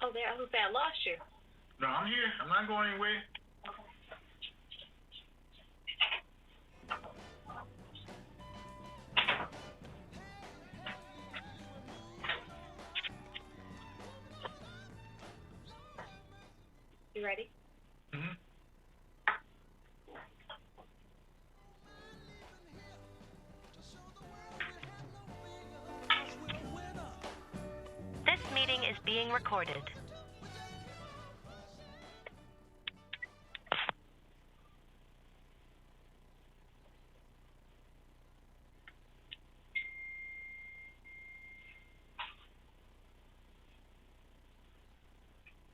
Oh, there. I was I lost you. No, I'm here. I'm not going anywhere. You ready? Mm-hmm. This meeting is being recorded.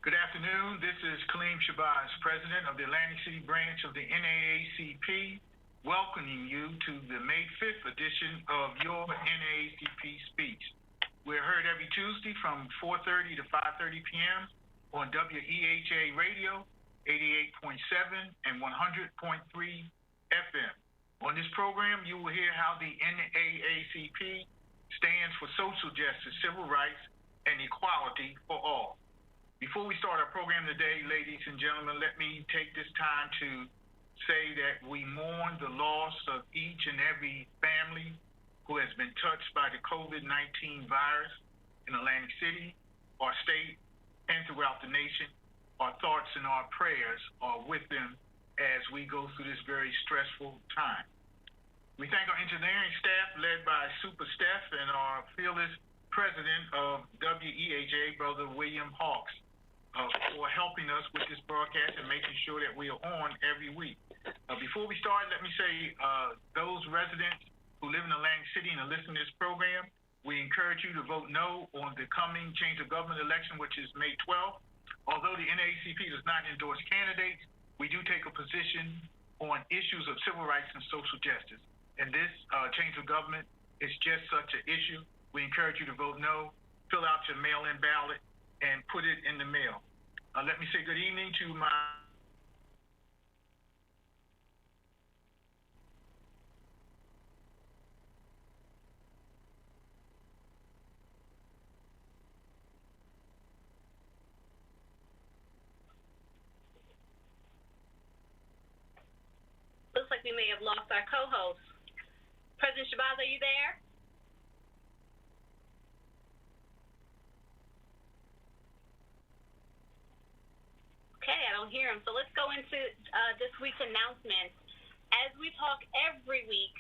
Good afternoon. This is Kaleem Shabazz, President of the Atlantic City branch of the NAACP, welcoming you to the May 5th edition of your NAACP speech. We're heard every Tuesday from 4:30 to 5:30 p.m. on WEHA Radio, 88.7 and 100.3 FM. On this program, you will hear how the NAACP stands for social justice, civil rights, and equality for all. Before we start our program today, ladies and gentlemen, let me take this time to say that we mourn the loss of each and every family who has been touched by the COVID-19 virus in Atlantic City, our state, and throughout the nation. Our thoughts and our prayers are with them as we go through this very stressful time. We thank our engineering staff led by Super Steph and our fearless president of WEHA, Brother William Hawks, for helping us with this broadcast and making sure that we are on every week. Before we start, let me say those residents who live in Atlantic City and are listening to this program, we encourage you to vote no on the coming change of government election, which is May 12th. Although the NAACP does not endorse candidates, we do take a position on issues of civil rights and social justice. And this change of government is just such an issue. We encourage you to vote no, fill out your mail-in ballot, and put it in the mail. Let me say good evening to my Looks like we may have lost our co-host. President Shabazz, are you there? Okay, I don't hear him. So let's go into this week's announcements. As we talk every week,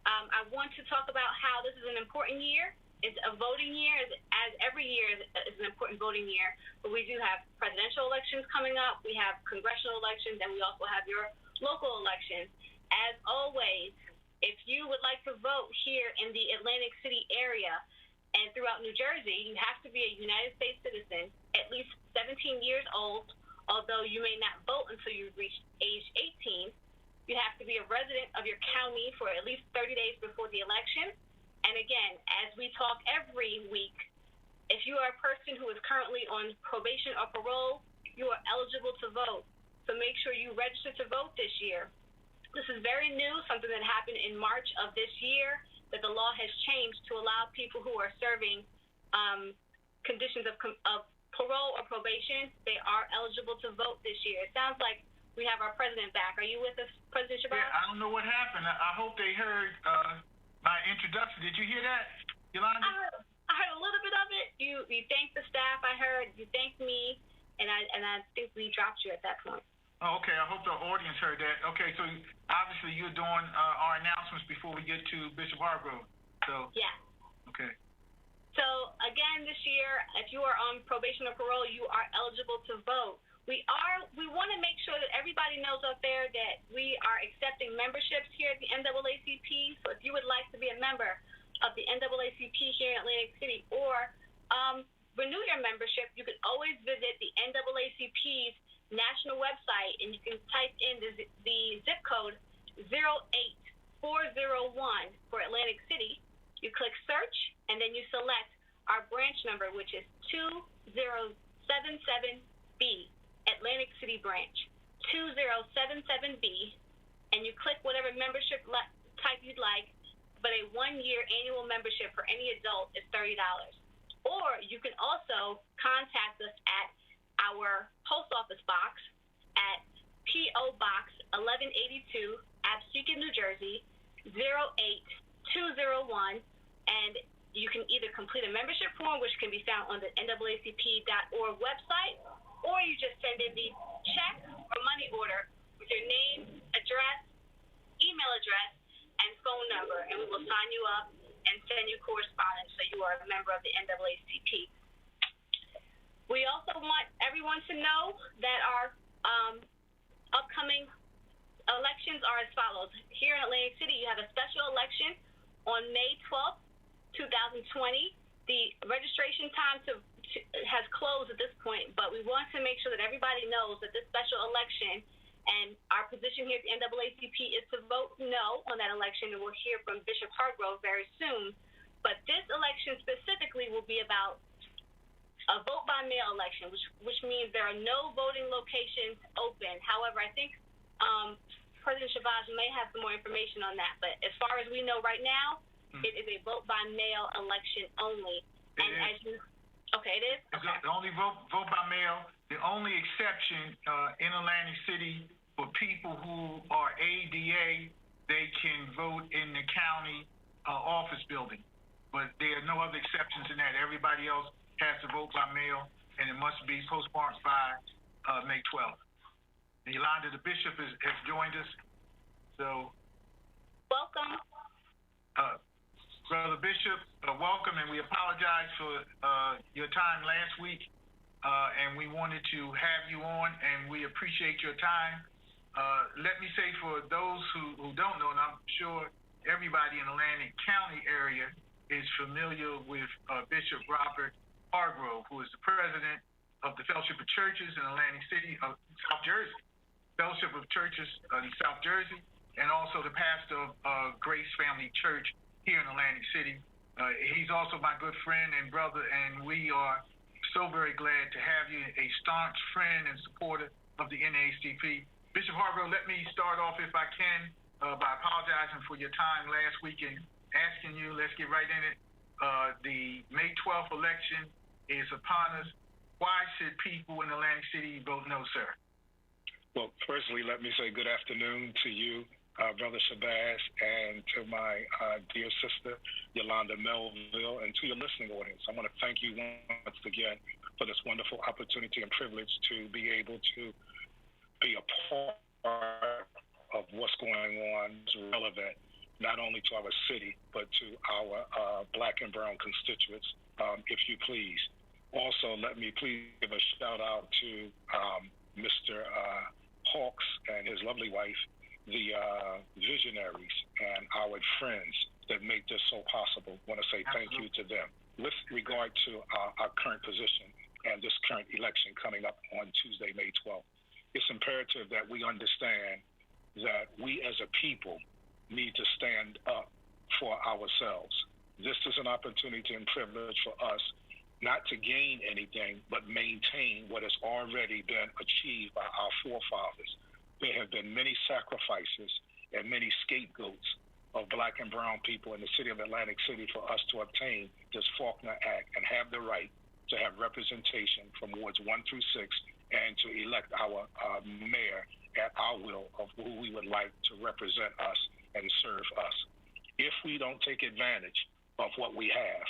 I want to talk about how this is an important year. It's a voting year, as every year is an important voting year. But we do have presidential elections coming up. We have congressional elections, and we also have your local elections. As always, if you would like to vote here in the Atlantic City area and throughout New Jersey, you have to be a United States citizen, at least 17 years old. Although you may not vote until you reach age 18, you have to be a resident of your county for at least 30 days before the election. And again, as we talk every week, if you are a person who is currently on probation or parole, you are eligible to vote. So make sure you register to vote this year. This is very new, something that happened in March of this year, that the law has changed to allow people who are serving conditions of parole or probation, they are eligible to vote this year. It sounds like we have our president back. Are you with us, President Shabazz? Yeah, I don't know what happened. I hope they heard my introduction. Did you hear that, Yolanda? I heard a little bit of it. You thanked the staff. I heard you thanked me, and I think we dropped you at that point. Oh, okay. I hope the audience heard that. Okay, so obviously you're doing our announcements before we get to Bishop Hargrove. So yeah. Okay. So again, this year, if you are on probation or parole, you are eligible to vote. We want to make sure that everybody knows out there that we are accepting memberships here at the NAACP. So if you would like to be a member of the NAACP here in Atlantic City or renew your membership, you can always visit the NAACP's national website, and you can type in the zip code 08401 for Atlantic City. You click search, and then you select our branch number, which is 2077B, Atlantic City branch, 2077B, and you click whatever membership type you'd like, but a 1-year annual membership for any adult is $30. Or you can also contact us at our post office box at P.O. Box 1182, Absecon, New Jersey, 08201, and you can either complete a membership form, which can be found on the NAACP.org website, or you just send in the check or money order with your name, address, email address, and phone number, and we will sign you up and send you correspondence so you are a member of the NAACP. We also want everyone to know that our upcoming elections are as follows. Here in Atlantic City, you have a special election on May 12th, 2020. The registration time has closed at this point, but we want to make sure that everybody knows that this special election and our position here at the NAACP is to vote no on that election, and we'll hear from Bishop Hargrove very soon. But this election specifically will be about a vote-by-mail election, which means there are no voting locations open. However, I think President Shabazz may have some more information on that. But as far as we know right now, it is a vote-by-mail election only. Okay, it is? Okay. The only vote by mail. The only exception in Atlantic City for people who are ADA, they can vote in the county office building. But there are no other exceptions in that. Everybody else has to vote by mail, and it must be postmarked by May 12th. And Yolanda, the bishop, has joined us. So, welcome. Brother Bishop, welcome, and we apologize for your time last week, and we wanted to have you on, and we appreciate your time. Let me say, for those who don't know, and I'm sure everybody in the Atlantic County area is familiar with Bishop Robert Hargrove, who is the president of the Fellowship of Churches in Atlantic City, South Jersey, Fellowship of Churches in South Jersey, and also the pastor of Grace Family Church here in Atlantic City. He's also my good friend and brother, and we are so very glad to have you, a staunch friend and supporter of the NAACP. Bishop Hargrove, let me start off, if I can, by apologizing for your time last week and asking you, let's get right in it. The May 12th election is upon us. Why should people in Atlantic City vote no, sir? Well, firstly, let me say good afternoon to you, Brother Shabazz, and to my dear sister, Yolanda Melville, and to your listening audience. I want to thank you once again for this wonderful opportunity and privilege to be able to be a part of what's going on. It's relevant not only to our city, but to our black and brown constituents, if you please. Also, let me please give a shout out to Mr. Hawks and his lovely wife, the visionaries and our friends that make this so possible. I want to say thank you to them. With regard to our current position and this current election coming up on Tuesday, May 12th, it's imperative that we understand that we as a people need to stand up for ourselves. This is an opportunity and privilege for us not to gain anything, but maintain what has already been achieved by our forefathers. There have been many sacrifices and many scapegoats of black and brown people in the city of Atlantic City for us to obtain this Faulkner Act and have the right to have representation from wards 1 through 6 and to elect our mayor at our will of who we would like to represent us and serve us. If we don't take advantage of what we have,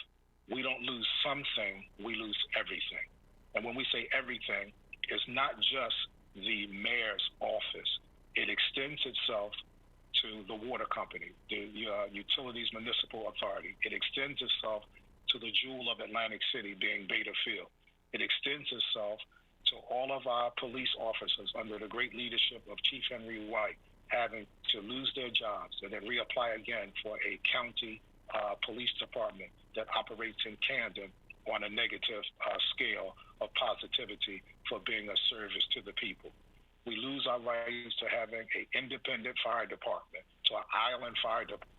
we don't lose something, we lose everything. And when we say everything, it's not just the mayor's office. It extends itself to the water company, the Utilities Municipal Authority. It extends itself to the jewel of Atlantic City, being Beta Field. It extends itself to all of our police officers under the great leadership of Chief Henry White having to lose their jobs and then reapply again for a county police department that operates in tandem on a negative scale of positivity for being a service to the people. We lose our rights to having an independent fire department, to an island fire department,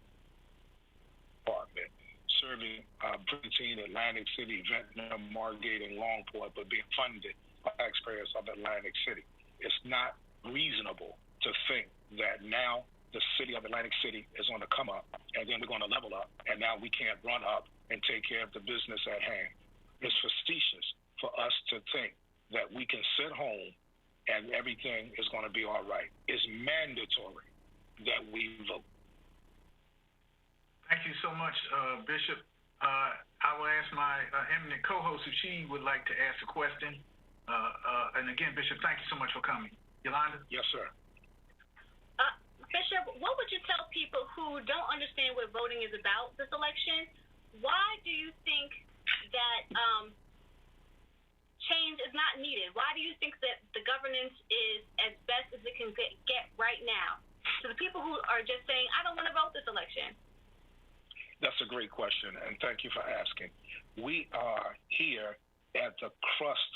serving Brigantine, Atlantic City, Ventnor, Margate, and Longport, but being funded by taxpayers of Atlantic City. It's not reasonable to think that now the city of Atlantic City is going to come up, and then we're going to level up, and now we can't run up and take care of the business at hand. It's facetious for us to think that we can sit home and everything is going to be all right. It's mandatory that we vote. Thank you so much, Bishop. I will ask my eminent co-host if she would like to ask a question. And again, Bishop, thank you so much for coming. Yolanda? Yes, sir. Bishop, what would you tell people who don't understand what voting is about this election? Why do you think that change is not needed? Why do you think that the governance is as best as it can get right now? To the people who are just saying, I don't want to vote this election. That's a great question, and thank you for asking. We are here at the crust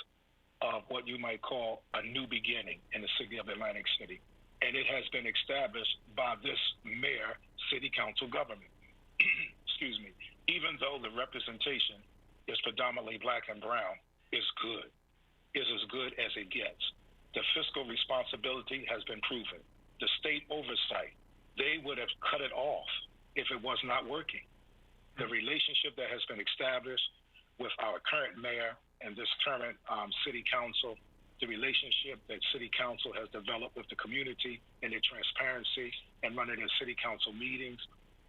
of what you might call a new beginning in the city of Atlantic City. And it has been established by this mayor, city council government. Excuse me. Even though the representation is predominantly black and brown, is good. Is as good as it gets. The fiscal responsibility has been proven. The state oversight, they would have cut it off if it was not working. The relationship that has been established with our current mayor and this current city council, the relationship that city council has developed with the community and their transparency and running their city council meetings,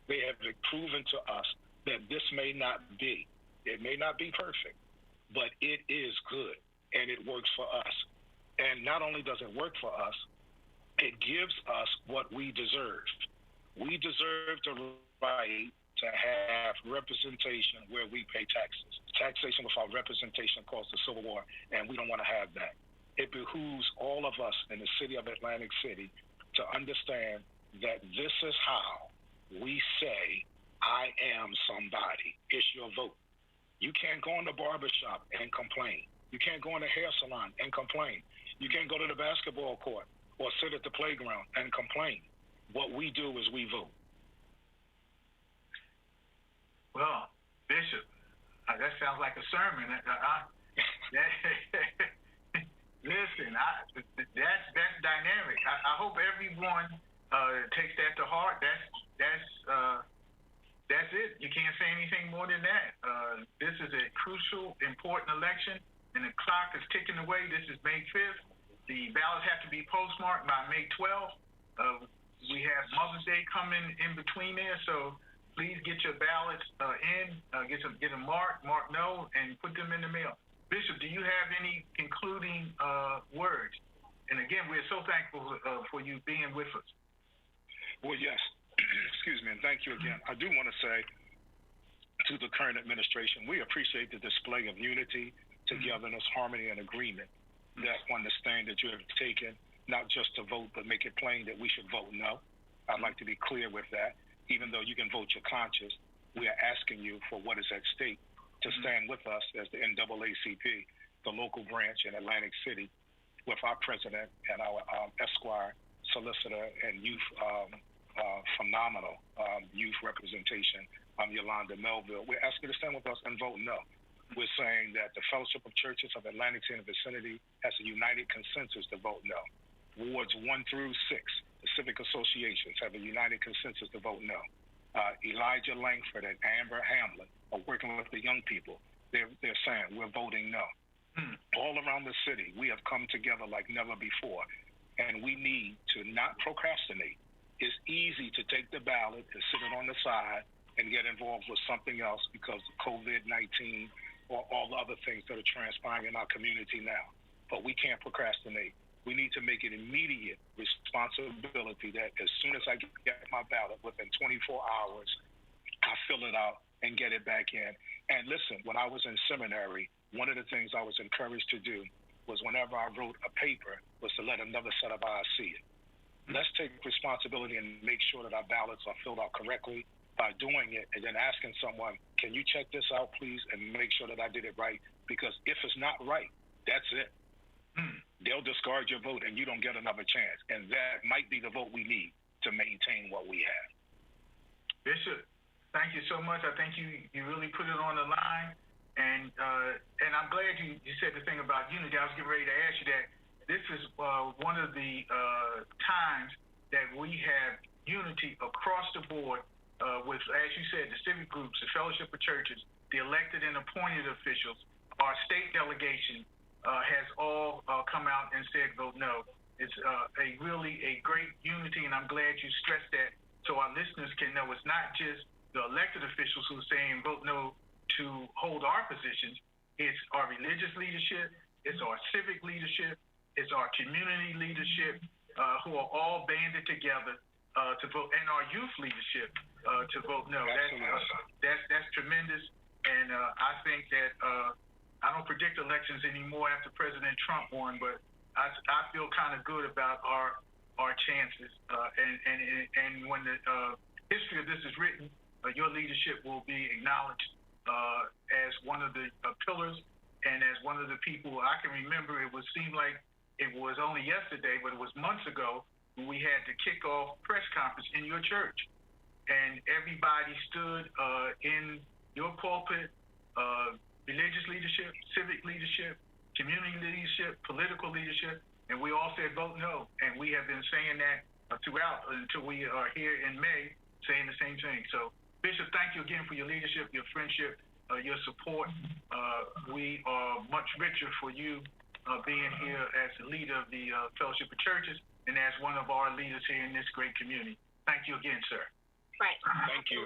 they have proven to us that this may not be. It may not be perfect, but it is good and it works for us. And not only does it work for us, it gives us what we deserve. We deserve the right to have representation where we pay taxes. Taxation without representation caused the Civil War, and we don't want to have that. It behooves all of us in the city of Atlantic City to understand that this is how we say, I am somebody. It's your vote. You can't go in the barbershop and complain. You can't go in the hair salon and complain. You can't go to the basketball court or sit at the playground and complain. What we do is we vote. Well, Bishop, that sounds like a sermon. Listen, that's dynamic. I hope everyone takes that to heart. That's it. You can't say anything more than that. This is a crucial, important election, and the clock is ticking away. This is May 5th. The ballots have to be postmarked by May 12th. We have Mother's Day coming in between there, so please get your ballots get them marked, mark no, and put them in the mail. Bishop, do you have any concluding words? And again, we're so thankful for you being with us. Well, yes. Excuse me, and thank you again. I do want to say to the current administration, we appreciate the display of unity, togetherness, harmony, and agreement that on the stand that you have taken, not just to vote, but make it plain that we should vote no. I'd like to be clear with that. Even though you can vote your conscience, we are asking you for what is at stake to stand with us as the NAACP, the local branch in Atlantic City, with our president and our Esquire, solicitor, and youth, phenomenal youth representation, Yolanda Melville. We're asking you to stand with us and vote no. We're saying that the Fellowship of Churches of Atlantic City and vicinity has a united consensus to vote no. Wards 1 through 6, the civic associations have a united consensus to vote no. Elijah Langford and Amber Hamlin are working with the young people. They're saying we're voting no. All around the city, we have come together like never before, and we need to not procrastinate. It's easy to take the ballot and sit it on the side and get involved with something else because of COVID-19 or all the other things that are transpiring in our community now. But we can't procrastinate. We need to make it immediate responsibility that as soon as I get my ballot, within 24 hours, I fill it out and get it back in. And listen, when I was in seminary, one of the things I was encouraged to do was whenever I wrote a paper was to let another set of eyes see it. Let's take responsibility and make sure that our ballots are filled out correctly by doing it and then asking someone, can you check this out, please, and make sure that I did it right? Because if it's not right, that's it. They'll discard your vote and you don't get another chance. And that might be the vote we need to maintain what we have. Bishop, thank you so much. I think you really put it on the line. And I'm glad you said the thing about unity. I was getting ready to ask you that. This is one of the times that we have unity across the board with, as you said, the civic groups, the fellowship of churches, the elected and appointed officials. Our state delegation has all come out and said vote no. It's really a great unity, and I'm glad you stressed that so our listeners can know it's not just the elected officials who are saying vote no to hold our positions. It's our religious leadership, it's our civic leadership, it's our community leadership who are all banded together to vote, and our youth leadership to vote no. That's tremendous, and I think that I don't predict elections anymore after President Trump won, but I feel kind of good about our chances. And when the history of this is written, your leadership will be acknowledged as one of the pillars and as one of the people. I can remember it would seem like it was only yesterday, but it was months ago when we had the kickoff press conference in your church, and everybody stood in your pulpit, religious leadership, civic leadership, community leadership, political leadership, and we all said vote no. And we have been saying that throughout until we are here in May saying the same thing. So, Bishop, thank you again for your leadership, your friendship, your support. We are much richer for you being here as the leader of the Fellowship of Churches and as one of our leaders here in this great community. Thank you again, sir. Right. Thank you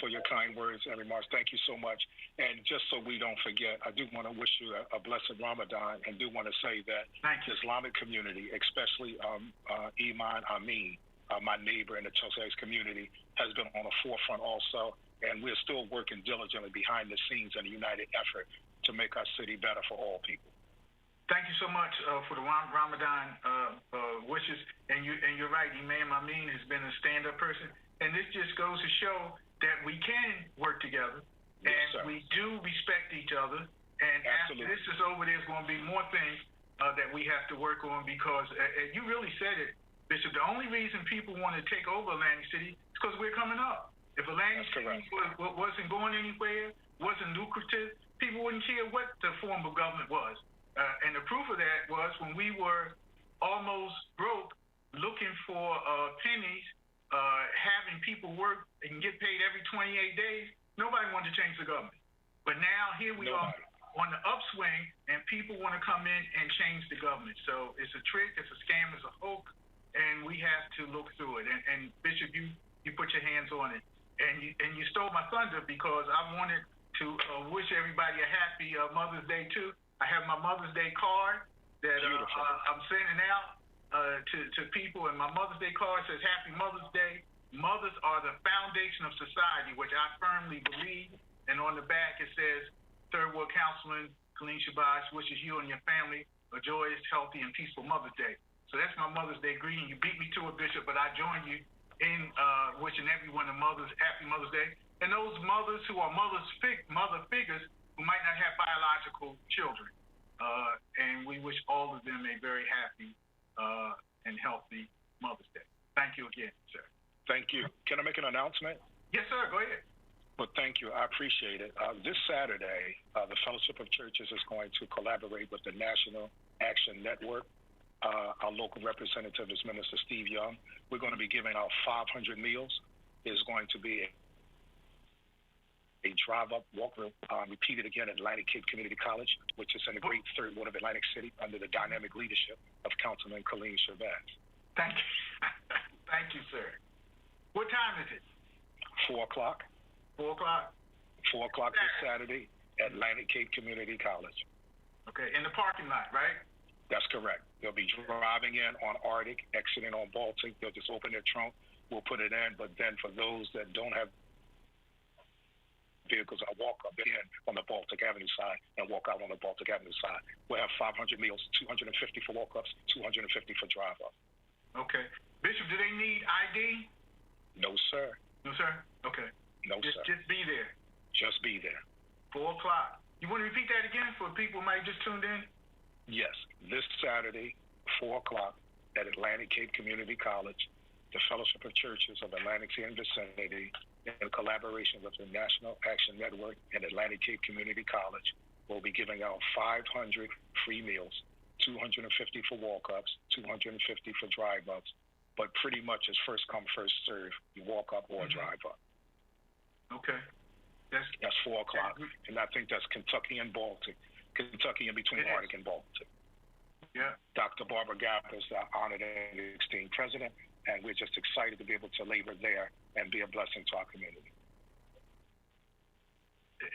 for your kind words and remarks. Thank you so much. And just so we don't forget, I do want to wish you a blessed Ramadan, and do want to say that the Islamic community, especially Iman Amin, my neighbor in the Chelsea community, has been on the forefront also, and we're still working diligently behind the scenes in a united effort to make our city better for all people. Thank you so much for the Ramadan wishes, and you're right. Imam Amin has been a stand-up person, and this just goes to show that we can work together, and we do respect each other. And after this is over, there's going to be more things that we have to work on, because you really said it, Bishop. The only reason people want to take over Atlantic City is because we're coming up. If Atlantic City wasn't going anywhere, wasn't lucrative, people wouldn't care what the form of government was. And the proof of that was when we were almost broke, looking for pennies, having people work and get paid every 28 days, nobody wanted to change the government. But now here we are on the upswing, and people want to come in and change the government. So it's a trick, it's a scam, it's a hoax, and we have to look through it. And Bishop, you put your hands on it. And you stole my thunder, because I wanted to wish everybody a happy Mother's Day, too. I have my Mother's Day card that I'm sending out to people, and my Mother's Day card says Happy Mother's Day. Mothers are the foundation of society, which I firmly believe. And on the back it says, Third Ward Councilman Khalil Shabazz wishes you and your family a joyous, healthy, and peaceful Mother's Day. So that's my Mother's Day greeting. You beat me to it, Bishop, but I join you in wishing everyone a happy Mother's Day. And those mothers who are mother figures who might not have biological children. And we wish all of them a very happy and healthy Mother's Day. Thank you again, sir. Thank you. Can I make an announcement? Yes, sir. Go ahead. Well, thank you. I appreciate it. This Saturday, the Fellowship of Churches is going to collaborate with the National Action Network. Our local representative is Minister Steve Young. We're going to be giving out 500 meals. There's going to be a drive-up walk, repeated again at Atlantic Cape Community College, which is in the great Third Ward of Atlantic City under the dynamic leadership of Councilman Khalil Shabazz. Thank you. Thank you, sir. What time is it? 4 o'clock. 4 o'clock? 4 o'clock this Saturday at Atlantic Cape Community College. Okay, in the parking lot, right? That's correct. They'll be driving in on Arctic, exiting on Baltic. They'll just open their trunk. We'll put it in. But then for those that don't have vehicles, I'll walk up in on the Baltic Avenue side and walk out on the Baltic Avenue side. We'll have 500 meals, 250 for walk-ups, 250 for drive-up. Okay. Bishop, do they need ID? No, sir. No, sir? Okay. No, sir. Just be there. Just be there. 4 o'clock. You want to repeat that again for people who might just tuned in? Yes, this Saturday, 4 o'clock at Atlantic Cape Community College, the Fellowship of Churches of Atlantic City and Vicinity, in collaboration with the National Action Network and Atlantic Cape Community College, will be giving out 500 free meals, 250 for walk-ups, 250 for drive-ups, but pretty much it's first come, first serve. You walk up or drive up. Okay. That's 4 o'clock, and I think that's Kentucky and Baltic. Kentucky in between Arctic and Baltic. Yeah. Dr. Barbara Gap is the honored and esteemed president, and we're just excited to be able to labor there and be a blessing to our community.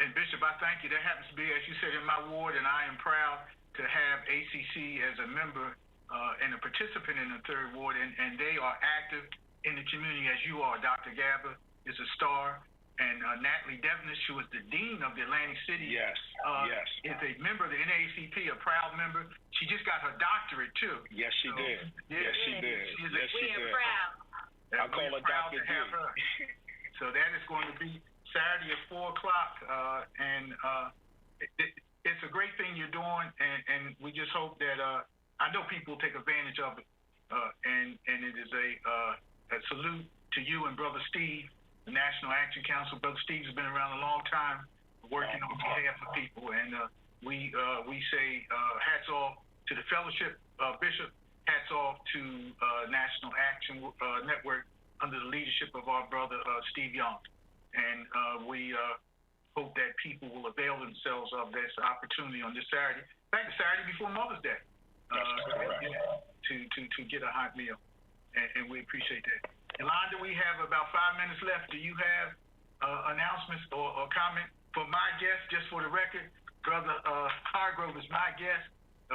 And Bishop, I thank you. That happens to be, as you said, in my ward, and I am proud to have ACC as a member and a participant in the third ward, and they are active in the community as you are. Dr. Gabba is a star. And Natalie Devenish, who is the dean of the Atlantic City, is a member of the NAACP, a proud member. She just got her doctorate too. Yes, she did. Yeah, yes, she did. We are proud. I call her Dr. D. So that is going to be Saturday at 4 o'clock, and it's a great thing you're doing, and we just hope that I know people will take advantage of it, and it is a salute to you and Brother Steve. The National Action Council. Brother Steve has been around a long time working on behalf of people, and we say hats off to the fellowship, Bishop, hats off to National Action Network under the leadership of our brother Steve Young, and we hope that people will avail themselves of this opportunity on this Saturday. In fact, the Saturday before Mother's Day, to get a hot meal, and we appreciate that. Yolanda, we have about 5 minutes left. Do you have announcements or comment for my guest? Just for the record, Brother Hargrove is my guest.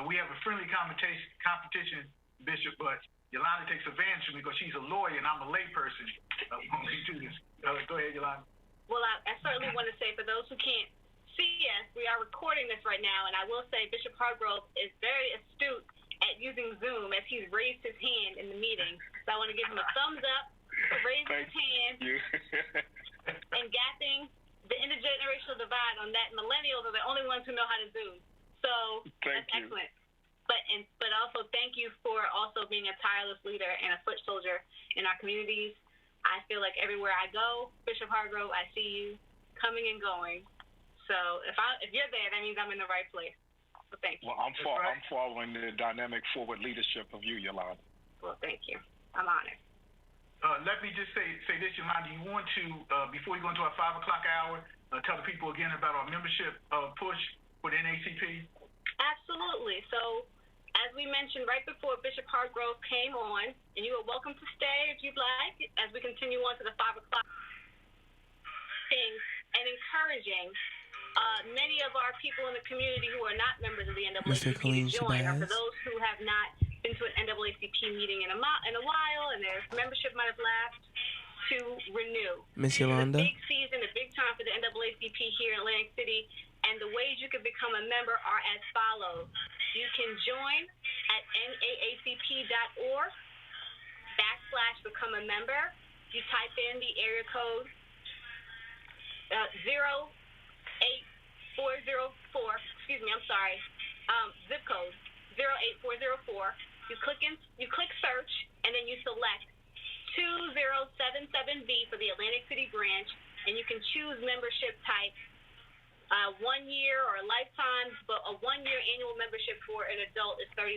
We have a friendly competition, Bishop, but Yolanda takes advantage of me because she's a lawyer and I'm a layperson when we do this. Go ahead, Yolanda. Well, I certainly want to say, for those who can't see us, we are recording this right now, and I will say Bishop Hargrove is very astute at using Zoom as he's raised his hand in the meeting. So I want to give him a thumbs up for raising his hand and gapping the intergenerational divide on that. Millennials are the only ones who know how to Zoom. So that's excellent. But also thank you for also being a tireless leader and a foot soldier in our communities. I feel like everywhere I go, Bishop Hargrove, I see you coming and going. So if you're there, that means I'm in the right place. So thank you. Well, I'm following the dynamic forward leadership of you, Yolanda. Well, thank you. I'm honored. Let me just say this, Yolanda. You want to, before you go into our 5 o'clock hour, tell the people again about our membership push for the NAACP? Absolutely. So, as we mentioned right before, Bishop Hargrove came on, and you are welcome to stay if you'd like, as we continue on to the 5 o'clock thing, and encouraging many of our people in the community who are not members of the NAACP to join, or for those who have not been to an NAACP meeting in a while, and their membership might have lapsed, to renew. Miss Yolanda? It's a big season, a big time for the NAACP here in Atlantic City, and the ways you can become a member are as follows. You can join at naacp.org/become a member. You type in the area code 08404, zip code 08404. You click search, and then you select 2077B for the Atlantic City branch, and you can choose membership type, 1 year or a lifetime, but a 1-year annual membership for an adult is $30.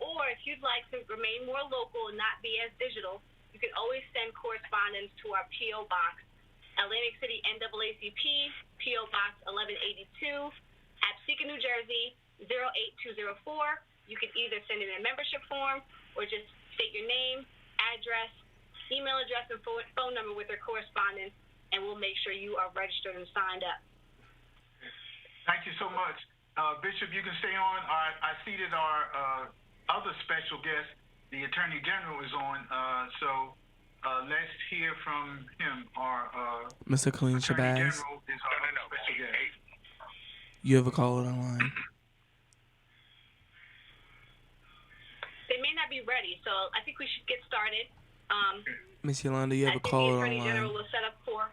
Or if you'd like to remain more local and not be as digital, you can always send correspondence to our P.O. Box, Atlantic City NAACP, P.O. Box 1182, Absecon, New Jersey 08204. You can either send in a membership form or just state your name, address, email address, and phone number with their correspondence, and we'll make sure you are registered and signed up. Thank you so much. Bishop, you can stay on. I see that our other special guest, the Attorney General, is on. So let's hear from him. Our Mr. Khalil Shabazz. General is our special guest. You have a caller online. They may not be ready, so I think we should get started. Miss Yolanda, you have I a think the caller Attorney online. General was set up for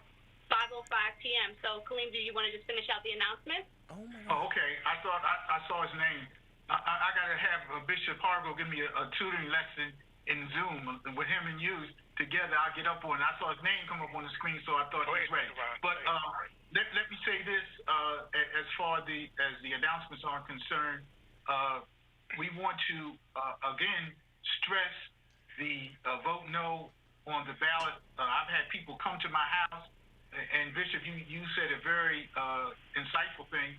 5:05 p.m. So, Kaleem, do you want to just finish out the announcement? Oh my Oh, okay. I thought I saw his name. I got to have Bishop Hargo give me a tutoring lesson in Zoom with him and you together. I'll get up on it. I saw his name come up on the screen, so I thought he was ready. But let me say this: as far as the announcements are concerned, we want to again stress the vote no on the ballot. I've had people come to my house, and Bishop, you said a very insightful thing.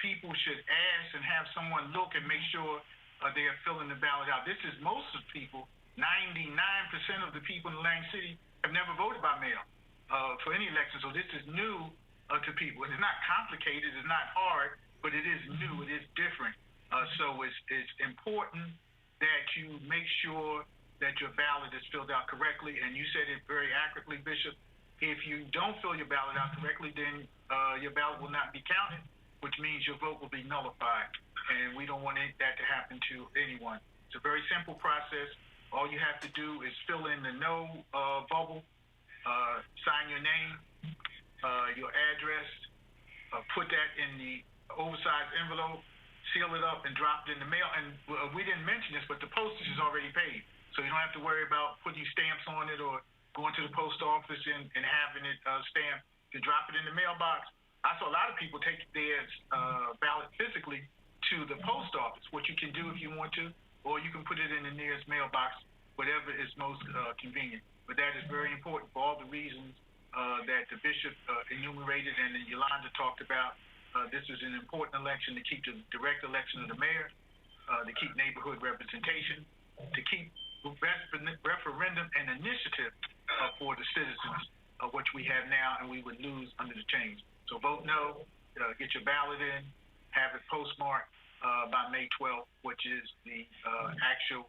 People should ask and have someone look and make sure they are filling the ballot out. This is most of the people. 99% of the people in Atlantic City have never voted by mail for any election. So this is new to people. It's not complicated. It's not hard, but it is new. It is different. So it's important that you make sure that your ballot is filled out correctly. And you said it very accurately, Bishop. If you don't fill your ballot out correctly, then your ballot will not be counted, which means your vote will be nullified. And we don't want that to happen to anyone. It's a very simple process. All you have to do is fill in the no bubble, sign your name, your address, put that in the oversized envelope, seal it up, and drop it in the mail. And we didn't mention this, but the postage is already paid. So you don't have to worry about putting stamps on it or going to the post office and having it stamped to drop it in the mailbox. I saw a lot of people take their ballot physically to the post office, what you can do if you want to, or you can put it in the nearest mailbox, whatever is most convenient. But that is very important for all the reasons that the bishop enumerated and that Yolanda talked about. This is an important election to keep the direct election of the mayor, to keep neighborhood representation, to keep referendum and initiative for the citizens, which we have now and we would lose under the change. So vote no, get your ballot in, have it postmarked by May 12th, which is the actual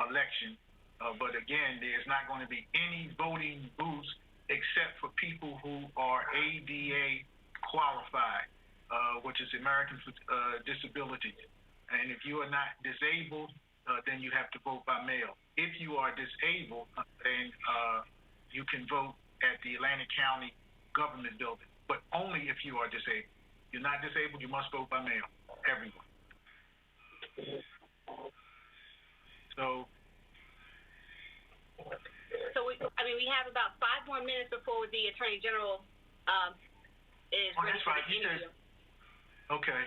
election. But again, there's not going to be any voting booths except for people who are ADA qualified, which is Americans with Disabilities. And if you are not disabled, then you have to vote by mail. If you are disabled, then you can vote at the Atlantic County government building, but only if you are disabled. If you're not disabled, you must vote by mail, everyone. So we have about 5 more minutes before the Attorney General is ready that's for right. the interview. Okay.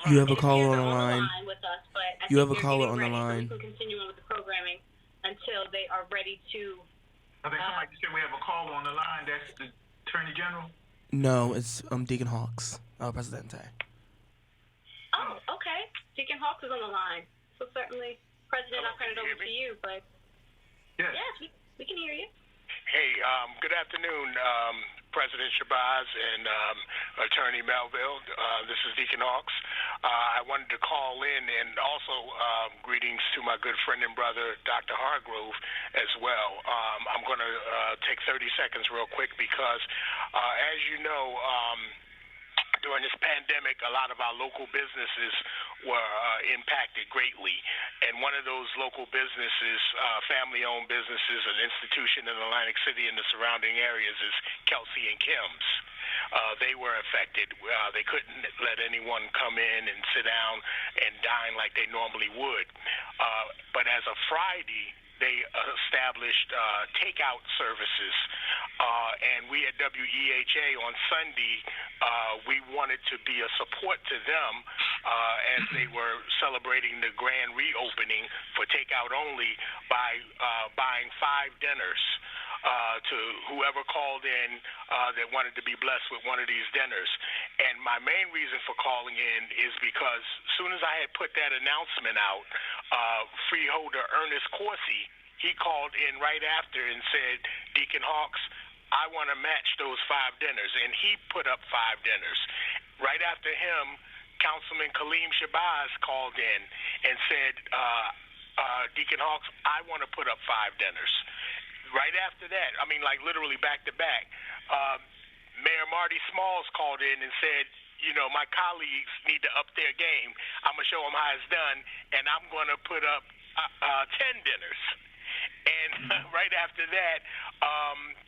You have a caller on the line line. with us, but You have a caller on the line. So we can continue on with the programming until they are ready to. I think somebody said we have a caller on the line. That's the Attorney General. No, it's Deacon Hawks, Presidente. Oh, okay. Deacon Hawks is on the line. So certainly, President, I'll turn it over to you. But yes, we can hear you. Hey, good afternoon, President Shabazz and Attorney Melville. This is Deacon Hawks. I wanted to call in and also greetings to my good friend and brother, Dr. Hargrove, as well. I'm going to take 30 seconds real quick because, as you know, during this pandemic, a lot of our local businesses were impacted greatly. And one of those local businesses, family-owned businesses, an institution in Atlantic City and the surrounding areas is Kelsey and Kim's. They were affected. They couldn't let anyone come in and sit down and dine like they normally would. But as of Friday, they established takeout services. And we at WEHA on Sunday, we wanted to be a support to them as they were celebrating the grand reopening for takeout only by buying 5 dinners to whoever called in that wanted to be blessed with one of these dinners. And my main reason for calling in is because as soon as I had put that announcement out, freeholder Ernest Corsi, he called in right after and said, Deacon Hawks, I want to match those 5 dinners. And he put up 5 dinners. Right after him, Councilman Kaleem Shabazz called in and said, Deacon Hawks, I want to put up 5 dinners. Right after that, I mean, like literally back to back, Mayor Marty Smalls called in and said, you know, my colleagues need to up their game. I'm going to show them how it's done, and I'm going to put up 10 dinners. And right right after that,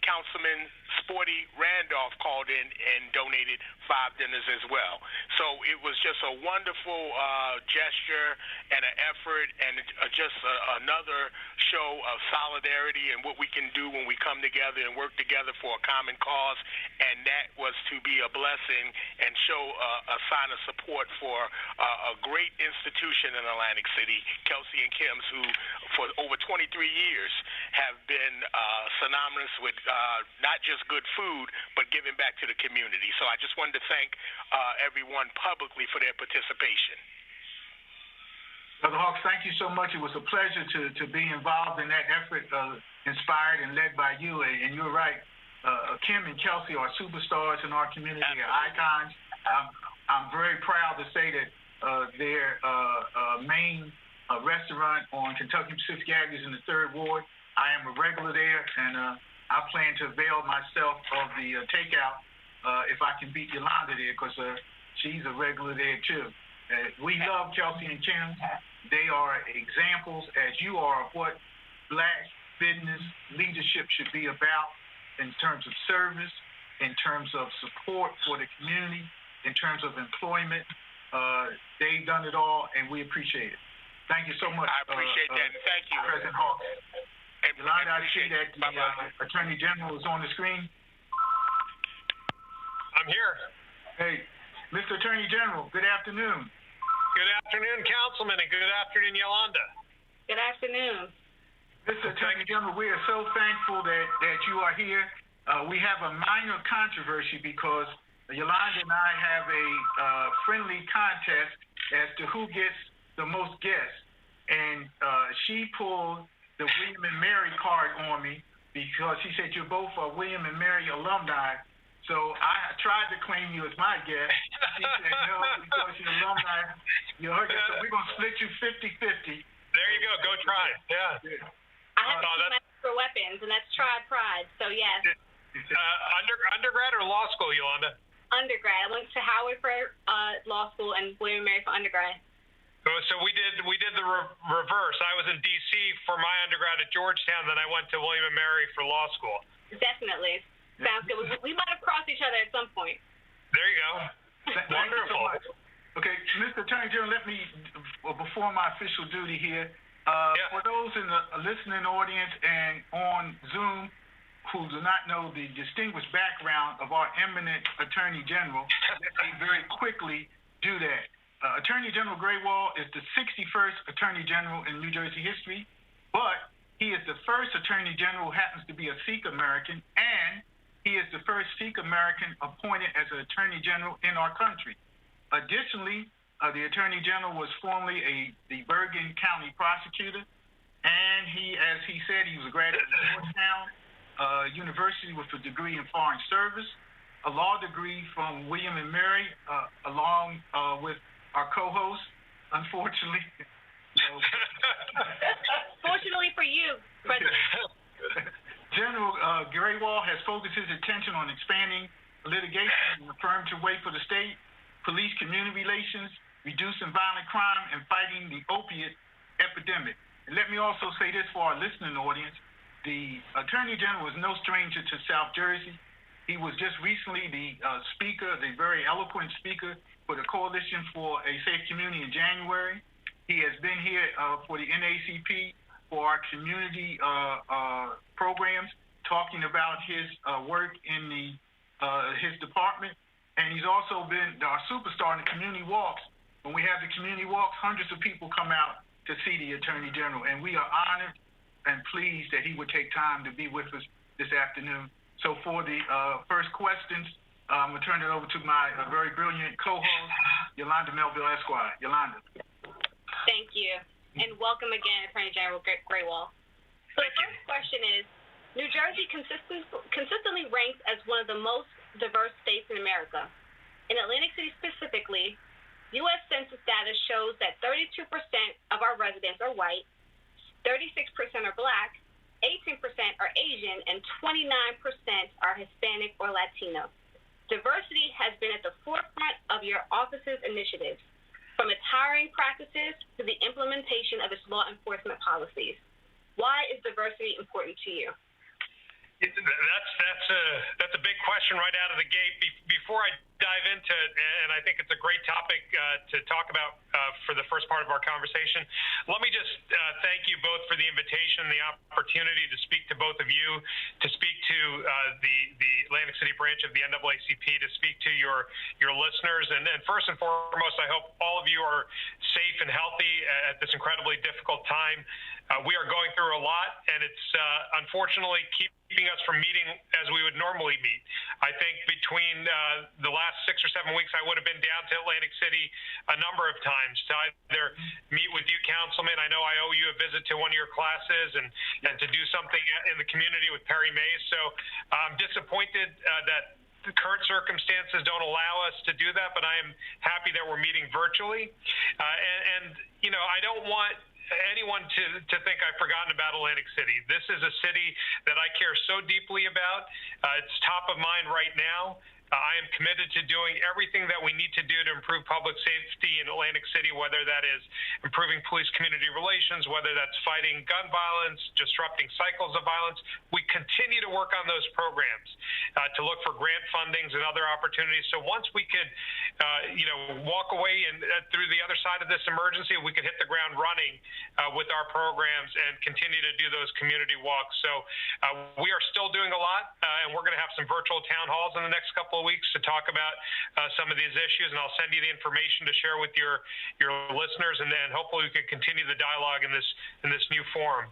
Councilman Sporty Randolph called in and donated 5 dinners as well. So it was just a wonderful gesture and an effort, and just another show of solidarity and what we can do when we come together and work together for a common cause. And that was to be a blessing and show a sign of support for a great institution in Atlantic City, Kelsey and Kim's, who for over 23 years have been synonymous with not just good food, but giving back to the community. So I just wanted to thank everyone publicly for their participation. Brother Hawks, thank you so much. It was a pleasure to be involved in that effort, inspired and led by you. And you're right, Kim and Kelsey are superstars in our community, are icons. I'm very proud to say that their main restaurant on Kentucky Pacific Avenue is in the 3rd Ward. I am a regular there, and I plan to avail myself of the takeout if I can beat Yolanda there, because she's a regular there too. We love Kelsey and Kim. They are examples, as you are, of what Black business leadership should be about in terms of service, in terms of support for the community, in terms of employment. They've done it all, and we appreciate it. Thank you so much. I appreciate that, and thank you. President Hawks. Yolanda, I see that the Attorney General is on the screen. I'm here. Hey, Mr. Attorney General, good afternoon. Good afternoon, Councilman, and good afternoon, Yolanda. Good afternoon. Mr. Attorney General, we are so thankful that you are here. We have a minor controversy because Yolanda and I have a friendly contest as to who gets the most guests. And she pulled the William and Mary card on me because she said you're both William and Mary alumni. So I tried to claim you as my guest. She said no, because you're alumni. You're her guest. So we're going to split you 50-50. There you go. Go try. Yeah. I have two extra weapons, and that's tried pride. So yes. Undergrad or law school, Yolanda? Undergrad. I went to Howard for law school and William and Mary for undergrad. So we did the reverse. I was in D.C. for my undergrad at Georgetown, then I went to William and Mary for law school. Definitely. Sounds good. We might have crossed each other at some point. There you go. Wonderful. So much. Okay, Mr. Attorney General, let me, before my official duty here, for those in the listening audience and on Zoom who do not know the distinguished background of our eminent Attorney General, let me very quickly do that. Attorney General Grewal is the 61st Attorney General in New Jersey history, but he is the first Attorney General who happens to be a Sikh American, and he is the first Sikh American appointed as an Attorney General in our country. Additionally, the Attorney General was formerly the Bergen County prosecutor, and he, as he said, he was a graduate of Georgetown University with a degree in foreign service, a law degree from William and Mary, along with our co-host, unfortunately. Fortunately for you, President. General Grewal has focused his attention on expanding litigation in the affirmative way for the state, police community relations, reducing violent crime, and fighting the opiate epidemic. And let me also say this for our listening audience. The Attorney General is no stranger to South Jersey. He was just recently the speaker, the very eloquent speaker for the Coalition for a Safe Community in January. He has been here for the NAACP for our community programs, talking about his work in his department. And he's also been our superstar in the community walks. When we have the community walks, hundreds of people come out to see the Attorney General. And we are honored and pleased that he would take time to be with us this afternoon. So for the first questions, I'm going to turn it over to my very brilliant co-host, Yolanda Melville Esquire. Yolanda. Thank you. And welcome again, Attorney General Grewal. So the first question is, New Jersey consistently ranks as one of the most diverse states in America. In Atlantic City specifically, U.S. Census data shows that 32% of our residents are white, 36% are Black, 18% are Asian, and 29% are Hispanic or Latino. Diversity has been at the forefront of your office's initiatives, from its hiring practices to the implementation of its law enforcement policies. Why is diversity important to you? That's a big question right out of the gate. Before I dive into it, and I think it's a great topic to talk about for the first part of our conversation, let me just thank you both for the invitation, the opportunity to speak to both of you, to speak to the Atlantic City branch of the NAACP, to speak to your listeners. And first and foremost, I hope all of you are safe and healthy at this incredibly difficult time. We are going through a lot, and it's unfortunately keeping us from meeting as we would normally meet. I think between the last 6 or 7 weeks, I would have been down to Atlantic City a number of times to either meet with you, councilman. I know I owe you a visit to one of your classes and to do something in the community with Perry Mays. So I'm disappointed that the current circumstances don't allow us to do that, but I am happy that we're meeting virtually. And you know, I don't want anyone to think I've forgotten about Atlantic City. This is a city that I care so deeply about. It's top of mind right now. I am committed to doing everything that we need to do to improve public safety in Atlantic City, whether that is improving police-community relations, whether that's fighting gun violence, disrupting cycles of violence. We continue to work on those programs to look for grant fundings and other opportunities. So once we could, walk away and through the other side of this emergency, we could hit the ground running with our programs and continue to do those community walks. So we are still doing a lot, and we're going to have some virtual town halls in the next couple of weeks to talk about some of these issues, and I'll send you the information to share with your listeners, and then hopefully we can continue the dialogue in this new forum.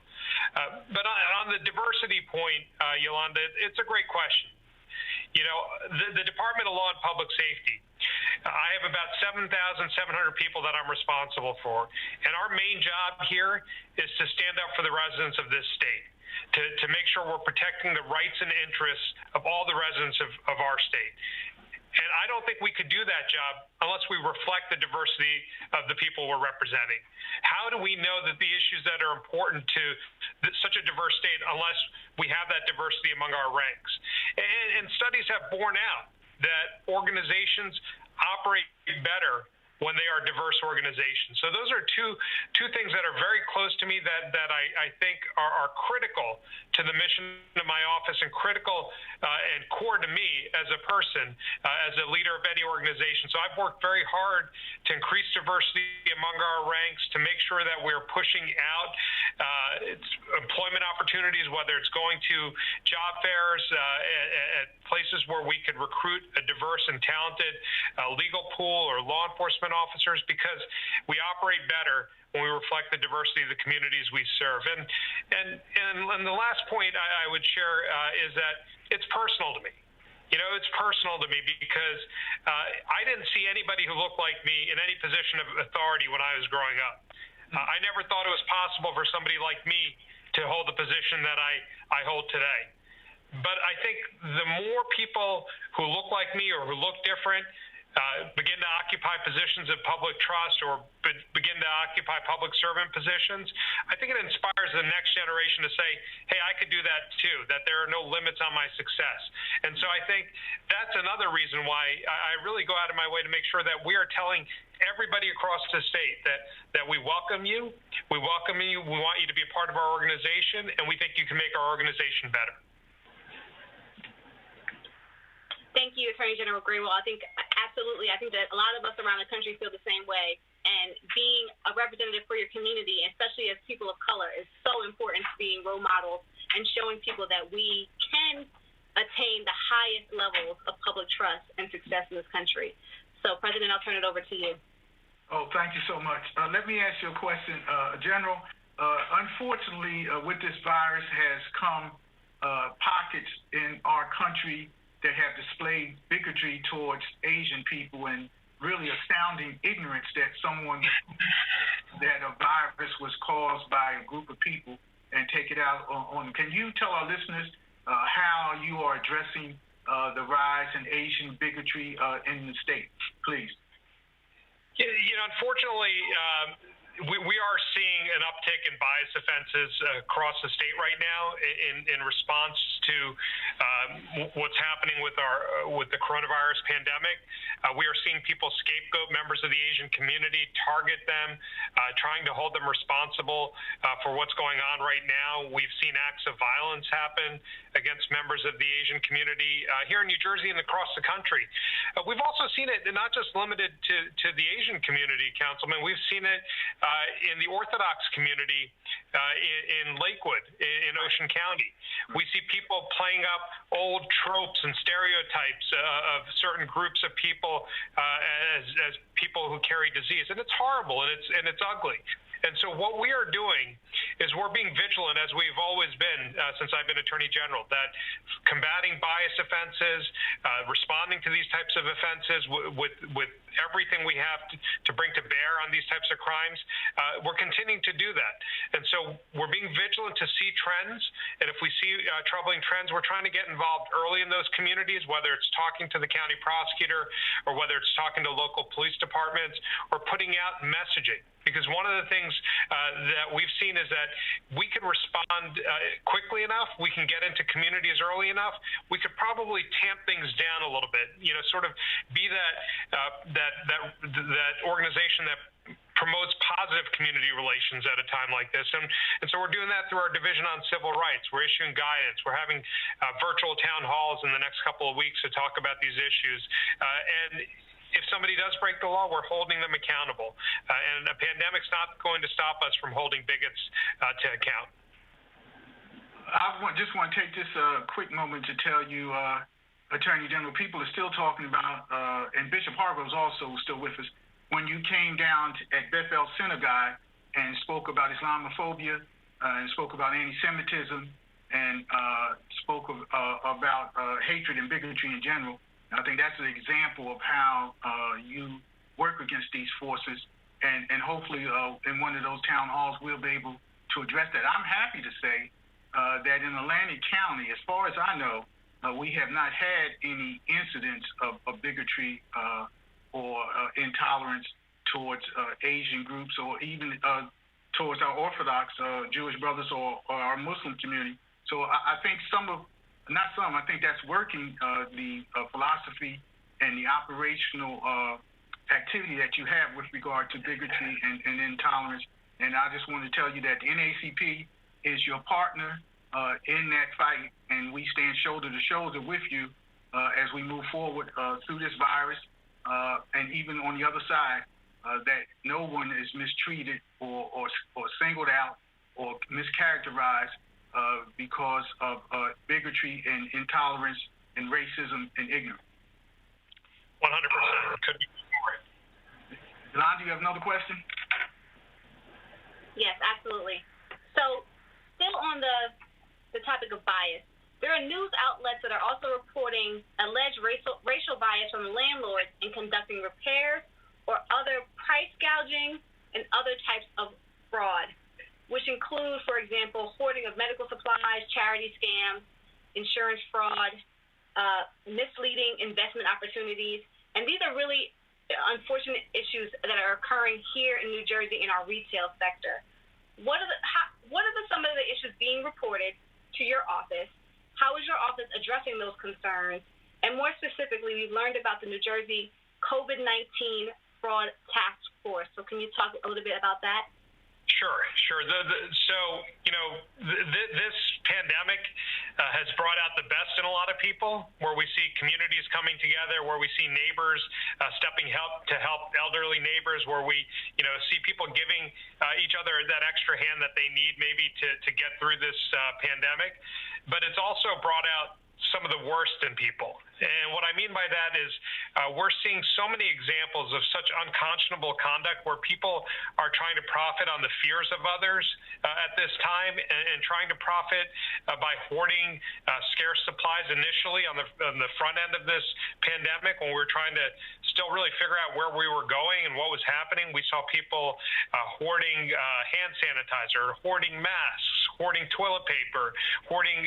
But on the diversity point, Yolanda, it's a great question. You know, the Department of Law and Public Safety, I have about 7,700 people that I'm responsible for, and our main job here is to stand up for the residents of this state. To make sure we're protecting the rights and interests of all the residents of our state. And I don't think we could do that job unless we reflect the diversity of the people we're representing. How do we know that the issues that are important to such a diverse state unless we have that diversity among our ranks? And studies have borne out that organizations operate better when they are diverse organizations. So those are two things that are very close to me that I think are critical to the mission of my office and critical and core to me as a person, as a leader of any organization. So I've worked very hard to increase diversity among our ranks, to make sure that we're pushing out employment opportunities, whether it's going to job fairs at places where we could recruit a diverse and talented legal pool or law enforcement officers, because we operate better when we reflect the diversity of the communities we serve. And the last point I would share is that it's personal to me. You know, it's personal to me because I didn't see anybody who looked like me in any position of authority when I was growing up. I never thought it was possible for somebody like me to hold the position that I hold today. But I think the more people who look like me or who look different begin to occupy positions of public trust or begin to occupy public servant positions, I think it inspires the next generation to say, hey, I could do that too, that there are no limits on my success. And so I think that's another reason why I really go out of my way to make sure that we are telling everybody across the state that we welcome you, we want you to be a part of our organization, and we think you can make our organization better. Thank you, Attorney General Greenwald. I think absolutely. I think that a lot of us around the country feel the same way. And being a representative for your community, especially as people of color, is so important to being role models and showing people that we can attain the highest levels of public trust and success in this country. So, President, I'll turn it over to you. Oh, thank you so much. Let me ask you a question, General. Unfortunately, with this virus has come pockets in our country that have displayed bigotry towards Asian people and really astounding ignorance that a virus was caused by a group of people and take it out on them. Can you tell our listeners how you are addressing the rise in Asian bigotry in the state, please? You know, unfortunately, we are seeing an uptick in bias offenses across the state right now in response to what's happening with the coronavirus pandemic. We are seeing people scapegoat members of the Asian community, target them, trying to hold them responsible for what's going on right now. We've seen acts of violence happen against members of the Asian community here in New Jersey and across the country. We've also seen it not just limited to the Asian community, Councilman. We've seen it in the Orthodox community in Lakewood, in Ocean County. We see people playing up old tropes and stereotypes of certain groups of people as people who carry disease, and it's horrible and it's ugly. And so what we are doing is we're being vigilant, as we've always been since I've been Attorney General, that combating bias offenses, responding to these types of offenses with everything we have to bring to bear on these types of crimes, we're continuing to do that. And so we're being vigilant to see trends, and if we see troubling trends, we're trying to get involved early in those communities, whether it's talking to the county prosecutor or whether it's talking to local police departments or putting out messaging. Because one of the things that we've seen is that we can respond quickly enough, we can get into communities early enough, we could probably tamp things down a little bit, sort of be that organization that promotes positive community relations at a time like this. And so we're doing that through our Division on Civil Rights. We're issuing guidance. We're having virtual town halls in the next couple of weeks to talk about these issues. And if somebody does break the law, we're holding them accountable. And a pandemic's not going to stop us from holding bigots to account. I just want to take this quick moment to tell you, Attorney General, people are still talking about, and Bishop Hargrove is also still with us, when you came down at Bethel Synagogue and spoke about Islamophobia and spoke about anti-Semitism and spoke about hatred and bigotry in general. I think that's an example of how you work against these forces, and hopefully in one of those town halls we'll be able to address that. I'm happy to say that in Atlantic County, as far as I know, we have not had any incidents of bigotry or intolerance towards Asian groups or even towards our Orthodox Jewish brothers or our Muslim community. So I think I think that's working the philosophy and the operational activity that you have with regard to bigotry and intolerance. And I just want to tell you that the NAACP is your partner in that fight, and we stand shoulder to shoulder with you as we move forward through this virus. And even on the other side, that no one is mistreated or singled out or mischaracterized because of bigotry and intolerance and racism and ignorance. 100%. Could be more. Yolanda, you have another question? Yes, absolutely. So, still on the topic of bias, there are news outlets that are also reporting alleged racial bias from landlords in conducting repairs or other price gouging and other types of fraud, which include, for example, hoarding of medical supplies, charity scams, insurance fraud, misleading investment opportunities. And these are really unfortunate issues that are occurring here in New Jersey in our retail sector. What are some of the issues being reported to your office? How is your office addressing those concerns? And more specifically, we've learned about the New Jersey COVID-19 Fraud Task Force. So can you talk a little bit about that? Sure. This pandemic has brought out the best in a lot of people, where we see communities coming together, where we see neighbors stepping to help elderly neighbors, where we, see people giving each other that extra hand that they need maybe to get through this pandemic. But it's also brought out some of the worst in people. And what I mean by that is we're seeing so many examples of such unconscionable conduct where people are trying to profit on the fears of others at this time and trying to profit by hoarding scarce supplies initially on the front end of this pandemic, when we were trying to still really figure out where we were going and what was happening. We saw people hoarding hand sanitizer, hoarding masks, hoarding toilet paper, hoarding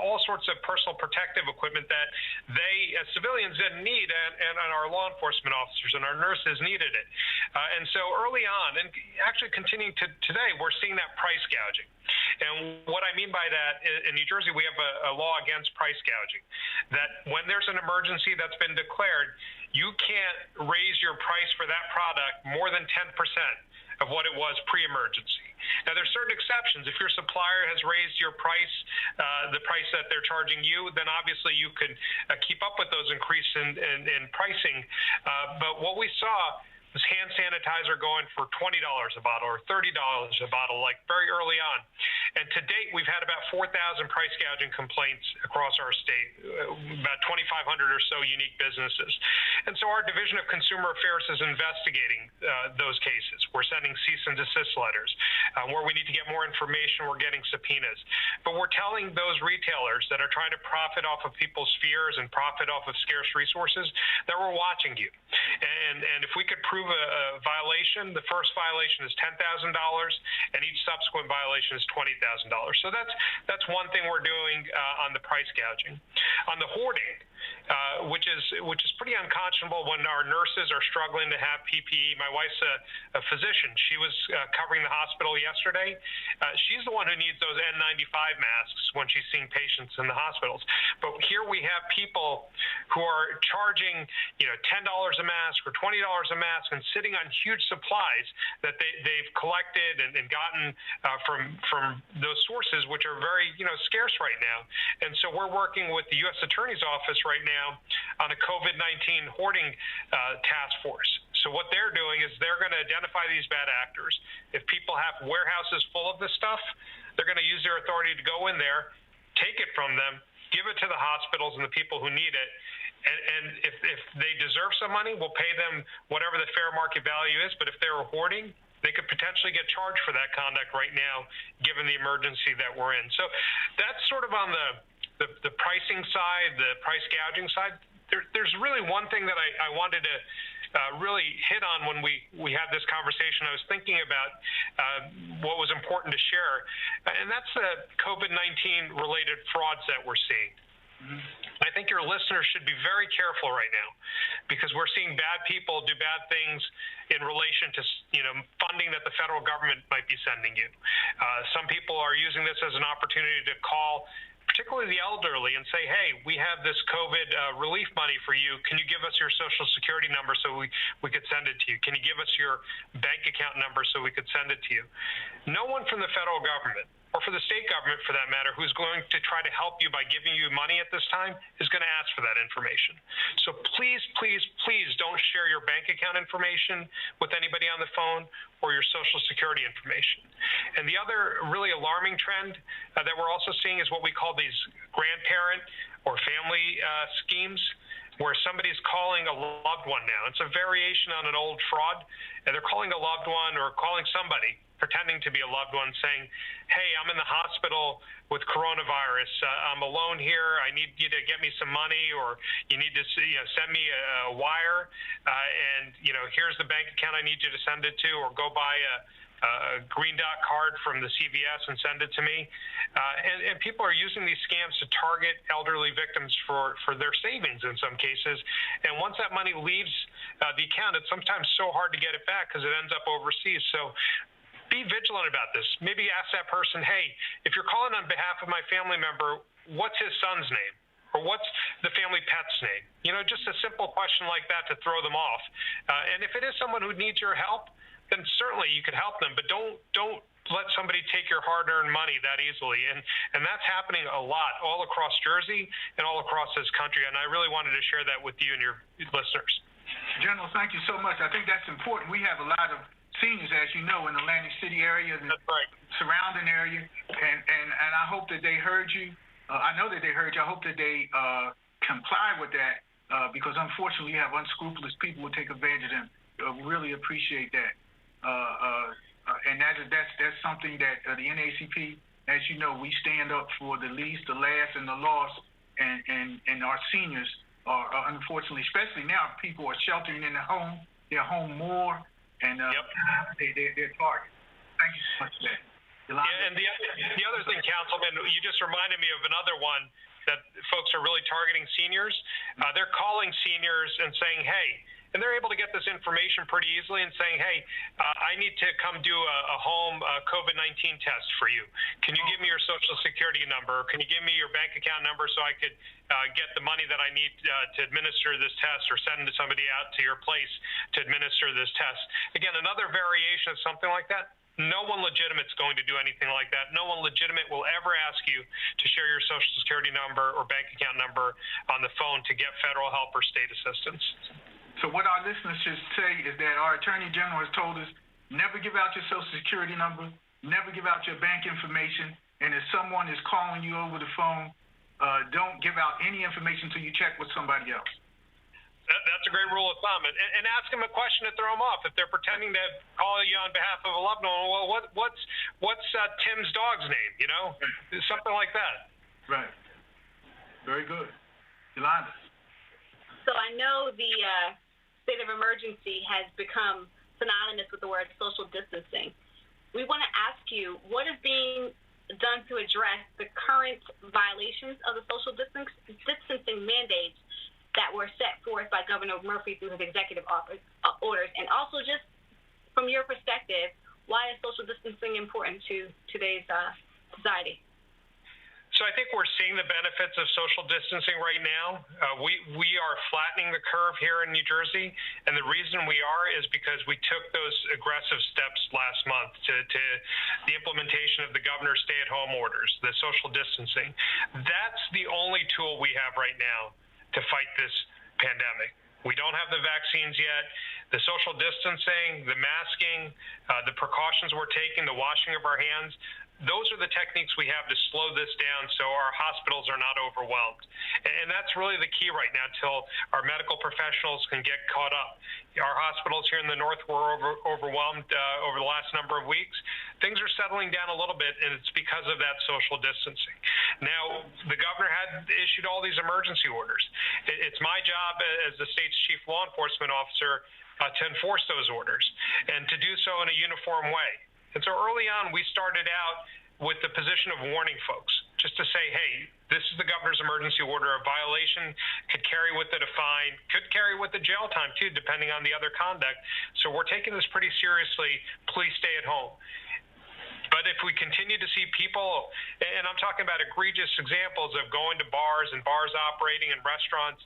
all sorts of personal protective equipment that they, as civilians, didn't need, and our law enforcement officers and our nurses needed it. And so early on, and actually continuing to today, we're seeing that price gouging. And what I mean by that, in New Jersey, we have a law against price gouging, that when there's an emergency that's been declared, you can't raise your price for that product more than 10% of what it was pre-emergency. Now, there's certain exceptions. If your supplier has raised your price, the price that they're charging you, then obviously you could keep up with those increases in pricing. But what we saw was hand sanitizer going for $20 a bottle or $30 a bottle, like very early on. And to date, we've had about 4,000 price gouging complaints across our state, about 2,500 or so unique businesses. And so our Division of Consumer Affairs is investigating those cases. We're sending cease and desist letters. Where we need to get more information, we're getting subpoenas. But we're telling those retailers that are trying to profit off of people's fears and profit off of scarce resources that we're watching you. And if we could prove a violation, the first violation is $10,000, and each subsequent violation is $20,000. So that's one thing we're doing on the price gouging. On the hoarding, which is pretty unconscionable when our nurses are struggling to have PPE. My wife's a physician. She was covering the hospital yesterday. She's the one who needs those N95 masks when she's seeing patients in the hospitals. But here we have people who are charging, $10 a mask or $20 a mask and sitting on huge supplies that they've collected and gotten from those sources, which are very scarce right now. And so we're working with the U.S. Attorney's Office right now on a COVID-19 hoarding task force. So what they're doing is they're going to identify these bad actors. If people have warehouses full of this stuff, they're going to use their authority to go in there, take it from them, give it to the hospitals and the people who need it. And if they deserve some money, we'll pay them whatever the fair market value is. But if they were hoarding, they could potentially get charged for that conduct right now, given the emergency that we're in. So that's sort of on the pricing side, the price gouging side. There's really one thing that I wanted to really hit on when we had this conversation. I was thinking about what was important to share, and that's the COVID-19 related frauds that we're seeing. I think your listeners should be very careful right now, because we're seeing bad people do bad things in relation to funding that the federal government might be sending you. Some people are using this as an opportunity to call particularly the elderly and say, hey, we have this COVID relief money for you. Can you give us your Social Security number so we could send it to you? Can you give us your bank account number so we could send it to you? No one from the federal government, or for the state government for that matter, who's going to try to help you by giving you money at this time is going to ask for that information. So please, please, please don't share your bank account information with anybody on the phone or your Social Security information. And the other really alarming trend that we're also seeing is what we call these grandparent or family schemes, where somebody's calling a loved one now. It's a variation on an old fraud, and they're calling a loved one or calling somebody pretending to be a loved one, saying, hey, I'm in the hospital with coronavirus. I'm alone here. I need you to get me some money, or you need to send me a wire. And here's the bank account I need you to send it to, or go buy a Green Dot card from the CVS and send it to me. And people are using these scams to target elderly victims for their savings in some cases. And once that money leaves the account, it's sometimes so hard to get it back because it ends up overseas. So be vigilant about this. Maybe ask that person, hey, if you're calling on behalf of my family member, what's his son's name? Or what's the family pet's name? Just a simple question like that to throw them off. And if it is someone who needs your help, then certainly you could help them. But don't let somebody take your hard-earned money that easily. And that's happening a lot all across Jersey and all across this country. And I really wanted to share that with you and your listeners. General, thank you so much. I think that's important. We have a lot of seniors, as you know, in the Atlantic City area, the surrounding area, and I hope that they heard you. I know that they heard you. I hope that they comply with that, because unfortunately, you have unscrupulous people who take advantage of them. Really appreciate that, and that's something that the NAACP, as you know, we stand up for the least, the last, and the lost, and our seniors are unfortunately, especially now, people are sheltering in the home. They're home more. And they're targeted. Thank you so much for that. Yolanda? Yeah, and the other thing, Councilman, you just reminded me of another one that folks are really targeting seniors. They're calling seniors and saying, hey, and they're able to get this information pretty easily and saying, hey, I need to come do a home COVID-19 test for you. Can you give me your Social Security number? Can you give me your bank account number so I could get the money that I need to administer this test, or send somebody out to your place to administer this test? Again, another variation of something like that. No one legitimate is going to do anything like that. No one legitimate will ever ask you to share your Social Security number or bank account number on the phone to get federal help or state assistance. So what our listeners should say is that our Attorney General has told us, never give out your Social Security number, never give out your bank information, and if someone is calling you over the phone, don't give out any information until you check with somebody else. That's a great rule of thumb. And ask them a question to throw them off. If they're pretending to call you on behalf of a loved one, well, what's Tim's dog's name, you know? Something like that. Right. Very good. Yolanda. So I know the state of emergency has become synonymous with the word social distancing. We want to ask you, what is being done to address the current violations of the social distancing mandates that were set forth by Governor Murphy through his executive orders? And also, just from your perspective, why is social distancing important to today's society? So I think we're seeing the benefits of social distancing right now. We are flattening the curve here in New Jersey, and the reason we are is because we took those aggressive steps last month to the implementation of the governor's stay-at-home orders, the social distancing. That's the only tool we have right now to fight this pandemic. We don't have the vaccines yet. The social distancing, the masking, the precautions we're taking, the washing of our hands, those are the techniques we have to slow this down so our hospitals are not overwhelmed. And that's really the key right now till our medical professionals can get caught up. Our hospitals here in the north were overwhelmed over the last number of weeks. Things are settling down a little bit, and it's because of that social distancing. Now, the governor had issued all these emergency orders. It's my job as the state's chief law enforcement officer to enforce those orders and to do so in a uniform way. And so early on, we started out with the position of warning folks, just to say, hey, this is the governor's emergency order. A violation could carry with it a fine, could carry with it jail time, too, depending on the other conduct. So we're taking this pretty seriously. Please stay at home. But if we continue to see people, and I'm talking about egregious examples of going to bars and bars operating and restaurants,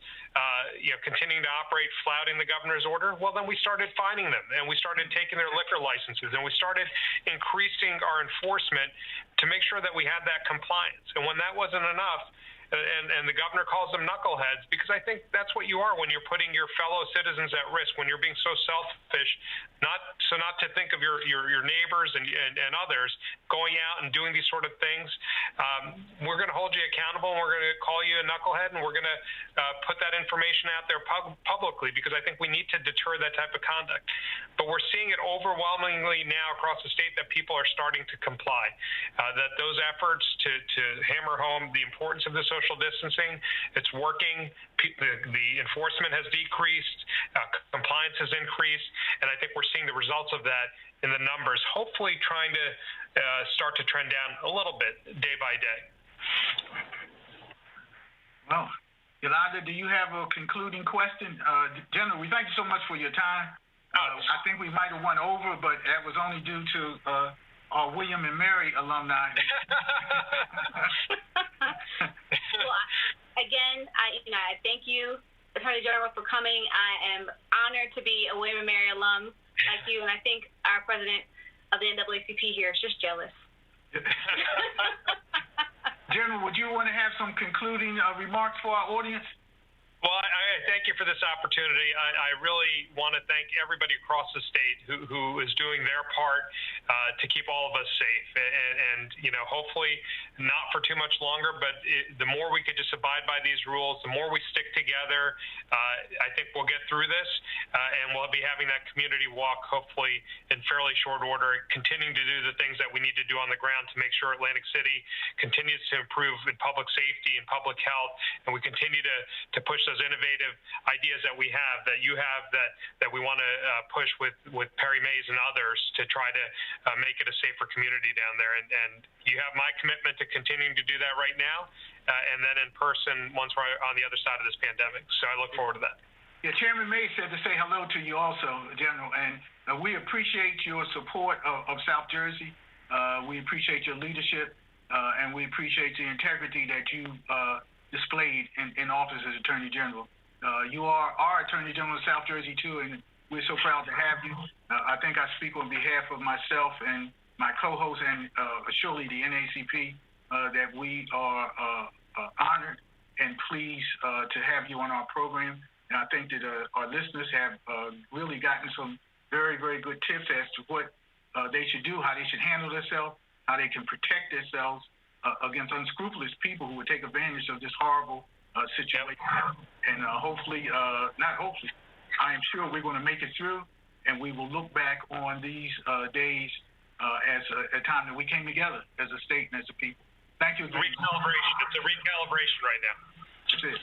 continuing to operate flouting the governor's order, well, then we started fining them, and we started taking their liquor licenses, and we started increasing our enforcement to make sure that we had that compliance. And when that wasn't enough, and the governor calls them knuckleheads, because I think that's what you are when you're putting your fellow citizens at risk, when you're being so selfish, not to think of your neighbors and others going out and doing these sort of things. We're going to hold you accountable, and we're going to call you a knucklehead, and we're going to put that information out there publicly, because I think we need to deter that type of conduct. But we're seeing it overwhelmingly now across the state that people are starting to comply, that those efforts to hammer home the importance of the social distancing, it's working. The enforcement has decreased, compliance has increased, and I think we're seeing the results of that in the numbers, hopefully trying to start to trend down a little bit day by day. Well, Yolanda, do you have a concluding question? General, we thank you so much for your time. I think we might have went over, but that was only due to our William and Mary alumni. Well, again, I thank you, Attorney General, for coming. I am honored to be a William and Mary alum like you, and I think our president of the NAACP here is just jealous. General, would you want to have some concluding remarks for our audience? Well, I thank you for this opportunity. I really want to thank everybody across the state who is doing their part to keep all of us safe. And hopefully not for too much longer, but the more we could just abide by these rules, the more we stick together, I think we'll get through this. And we'll be having that community walk, hopefully in fairly short order, continuing to do the things that we need to do on the ground to make sure Atlantic City continues to improve in public safety and public health. And we continue to push those innovative ideas that we have, that you have, that we want to push with Perry Mays and others to try to make it a safer community down there. And you have my commitment to continuing to do that right now, and then in person once we're on the other side of this pandemic. So I look forward to that. Yeah, Chairman May said to say hello to you also, General, and we appreciate your support of South Jersey. We appreciate your leadership, and we appreciate the integrity that you displayed in office as Attorney General. You are our Attorney General of South Jersey, too, and we're so proud to have you. I think I speak on behalf of myself and my co-host and surely the NAACP that we are honored and pleased to have you on our program. And I think that our listeners have really gotten some very, very good tips as to what they should do, how they should handle themselves, how they can protect themselves against unscrupulous people who would take advantage of this horrible situation. And hopefully, not hopefully, I am sure we're going to make it through, and we will look back on these days as a time that we came together as a state and as a people. Thank you. Recalibration. It's a recalibration right now. That's it.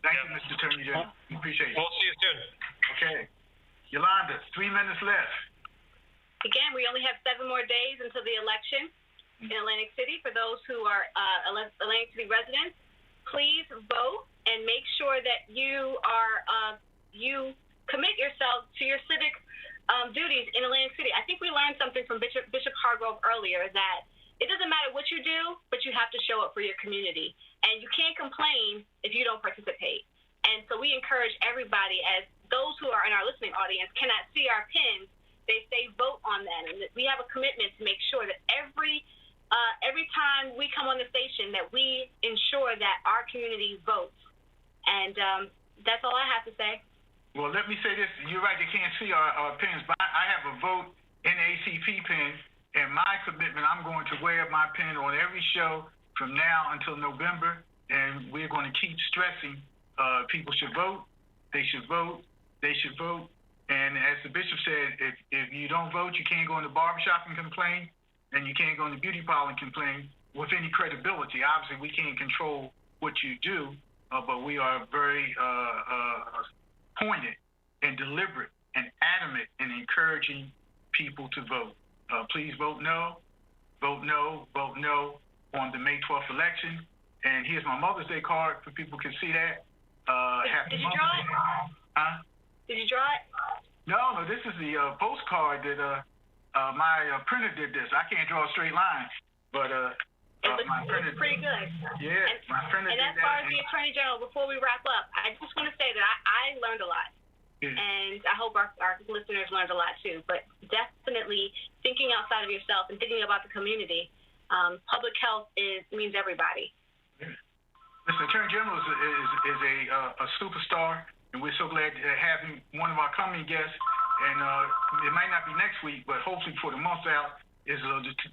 Thank you, Mr. Attorney General. Appreciate it. We'll see you soon. Okay. Yolanda, 3 minutes left. Again, we only have 7 more days until the election in Atlantic City. For those who are Atlantic City residents, please vote and make sure that you commit yourself to your civic duties in Atlantic City. I think we learned something from Bishop Hargrove earlier, that it doesn't matter what you do, but you have to show up for your community. And you can't complain if you don't participate. And so we encourage everybody, as those who are in our listening audience cannot see our pins, they say vote on them. And we have a commitment to make sure that every time we come on the station that we ensure that our community votes. And that's all I have to say. Well, let me say this. You're right, they can't see our pins, but I have a vote NAACP pin, and my commitment, I'm going to wear my pin on every show from now until November, and we're going to keep stressing people should vote, they should vote, they should vote. And as the bishop said, if you don't vote, you can't go in the barbershop and complain, and you can't go in the beauty parlor and complain with any credibility. Obviously, we can't control what you do, but we are very pointed and deliberate and adamant in encouraging people to vote. Please vote no, vote no, vote no on the May 12th election. And here's my Mother's Day card for people can see that. Did you draw it? Huh? Did you draw it? No, this is the postcard that my printer did this. I can't draw a straight line, but my printer. It's pretty good. Yeah, my printer did that. And as far as the Attorney General, before we wrap up, I just want to say that I learned a lot. Yeah. And I hope our listeners learned a lot too. But definitely thinking outside of yourself and thinking about the community. Public health means everybody. Yeah. Listen, Attorney General is a superstar, and we're so glad to have him, one of our coming guests. And it might not be next week, but hopefully for the month out is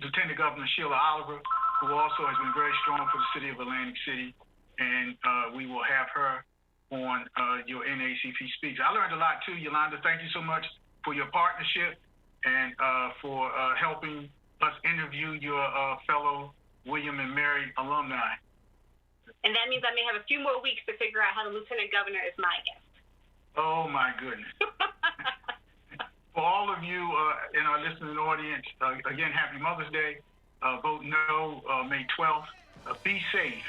Lieutenant Governor Sheila Oliver, who also has been very strong for the city of Atlantic City. And we will have her on your NAACP Speaks. I learned a lot too, Yolanda. Thank you so much for your partnership and for helping us interview your fellow William and Mary alumni. And that means I may have a few more weeks to figure out how the Lieutenant Governor is my guest. Oh, my goodness. For all of you in our listening audience, again, happy Mother's Day. Vote no May 12th. Be safe.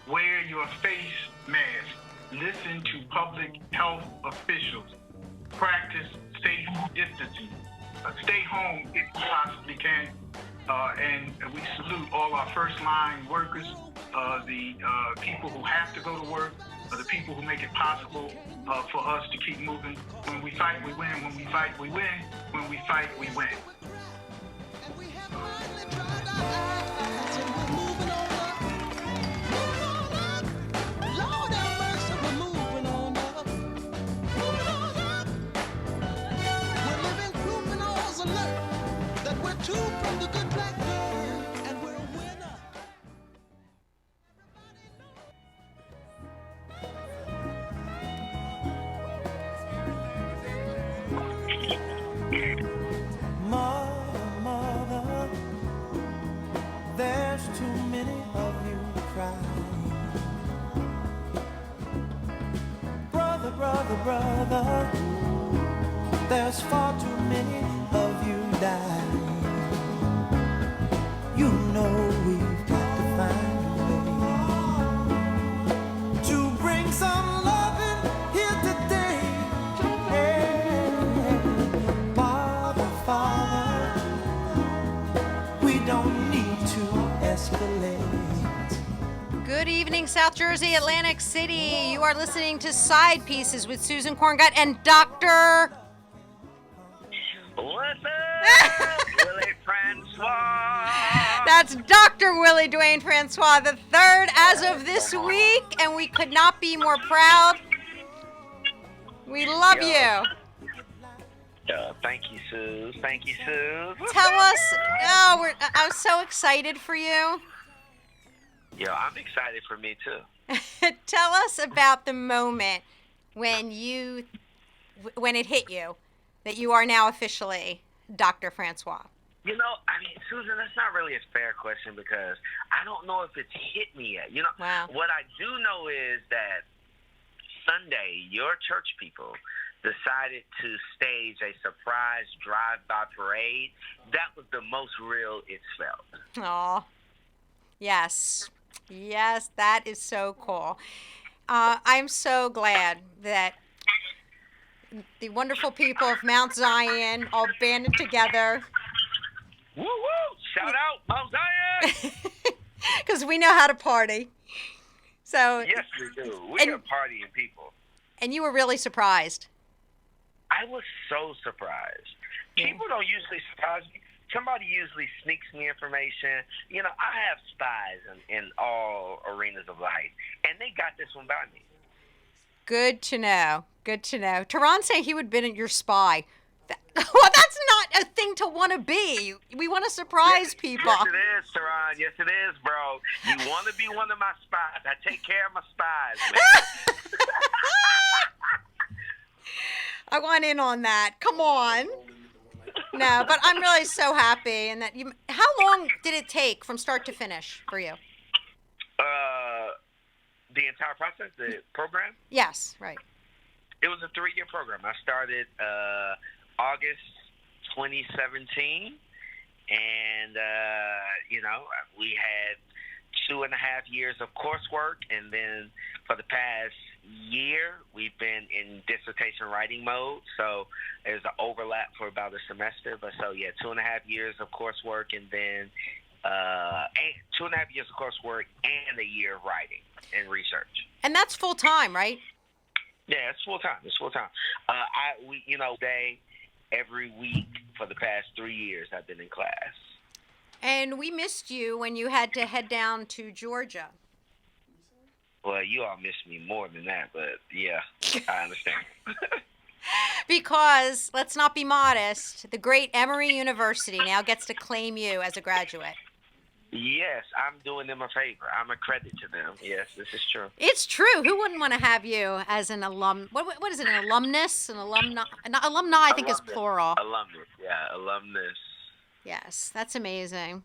Wear your face mask. Listen to public health officials. Practice safe distancing. Stay home if you possibly can. And we salute all our first-line workers, the people who have to go to work, the people who make it possible for us to keep moving. When we fight, we win. When we fight, we win. When we fight, we win. Mother, there's too many of you crying. Brother, there's far too many of you dying. South Jersey, Atlantic City. You are listening to Side Pieces with Susan Korngut and Dr. What's up, Willie Francois? That's Dr. Willie Dwayne Francois the third as of this week, and we could not be more proud. We love you. Thank you, Sue. Thank you, Sue. Tell us, I'm so excited for you. Yo, I'm excited for me too. Tell us about the moment when it hit you that you are now officially Dr. Francois. You know, I mean, Susan, that's not really a fair question because I don't know if it's hit me yet. You know, wow. What I do know is that Sunday, your church people decided to stage a surprise drive-by parade. That was the most real it's felt. Aw. Yes. Yes, that is so cool. I'm so glad that the wonderful people of Mount Zion all banded together. Woo woo! Shout out Mount Zion! Because we know how to party. So yes, we do. We are partying people. And you were really surprised. I was so surprised. People don't usually surprise me. Somebody usually sneaks me information. You know, I have spies in all arenas of life, and they got this one by me. Good to know. Good to know. Tehran said he would have been your spy. Well, that's not a thing to want to be. We want to surprise people. Yes, it is, Tehran. Yes, it is, bro. You want to be one of my spies. I take care of my spies, man. I want in on that. Come on. No, but I'm really so happy. And that you. How long did it take from start to finish for you? The entire process, the program? Yes, right. It was a 3-year program. I started August 2017, and you know, we had 2.5 years of coursework, and then for the past year, we've been in dissertation writing mode. So there's an overlap for about a semester, but so yeah, 2.5 years of coursework, and then 2.5 years of coursework and a year of writing and research. And that's full time, right? Yeah, it's full time. It's full time. Every week for the past 3 years, I've been in class. And we missed you when you had to head down to Georgia. Well, you all missed me more than that, but yeah, I understand. Because, let's not be modest, the great Emory University now gets to claim you as a graduate. Yes, I'm doing them a favor. I'm a credit to them. Yes, this is true. It's true. Who wouldn't want to have you as an alum? What is it, an alumnus? An alumni? Alumni, I think, is plural. Alumnus, yeah, alumnus. Yes, that's amazing.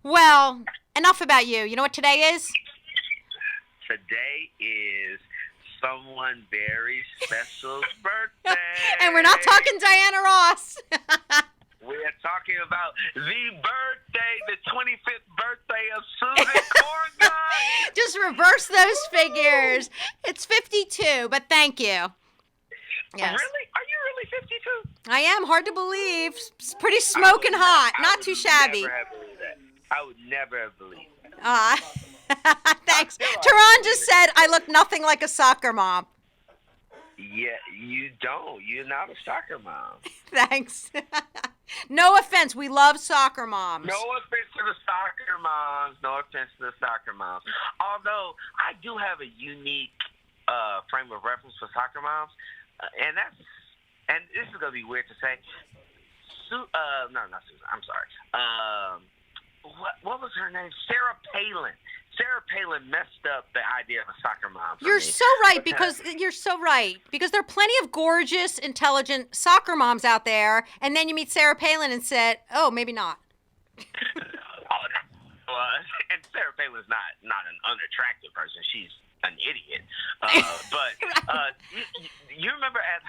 Well, enough about you. You know what today is? Today is someone very special's birthday. And we're not talking Diana Ross. We're talking about the birthday, the 25th birthday of Susan Korngut. Just reverse those figures. It's 52, but thank you. Yes. Really? Are you really 52? I am. Hard to believe. It's pretty smoking hot. Not too shabby. Never have believed that. I would never have believed that. Thanks. Tehran just said I look nothing like a soccer mom. Yeah, you don't. You're not a soccer mom. Thanks. No offense. We love soccer moms. No offense to the soccer moms. No offense to the soccer moms. Although I do have a unique frame of reference for soccer moms, and this is gonna be weird to say. Not Susan. I'm sorry. What was her name? Sarah Palin. Sarah Palin messed up the idea of a soccer mom. You're so right, because there are plenty of gorgeous, intelligent soccer moms out there, and then you meet Sarah Palin and said, "Oh, maybe not." And Sarah Palin's not an unattractive person. She's an idiot. You remember at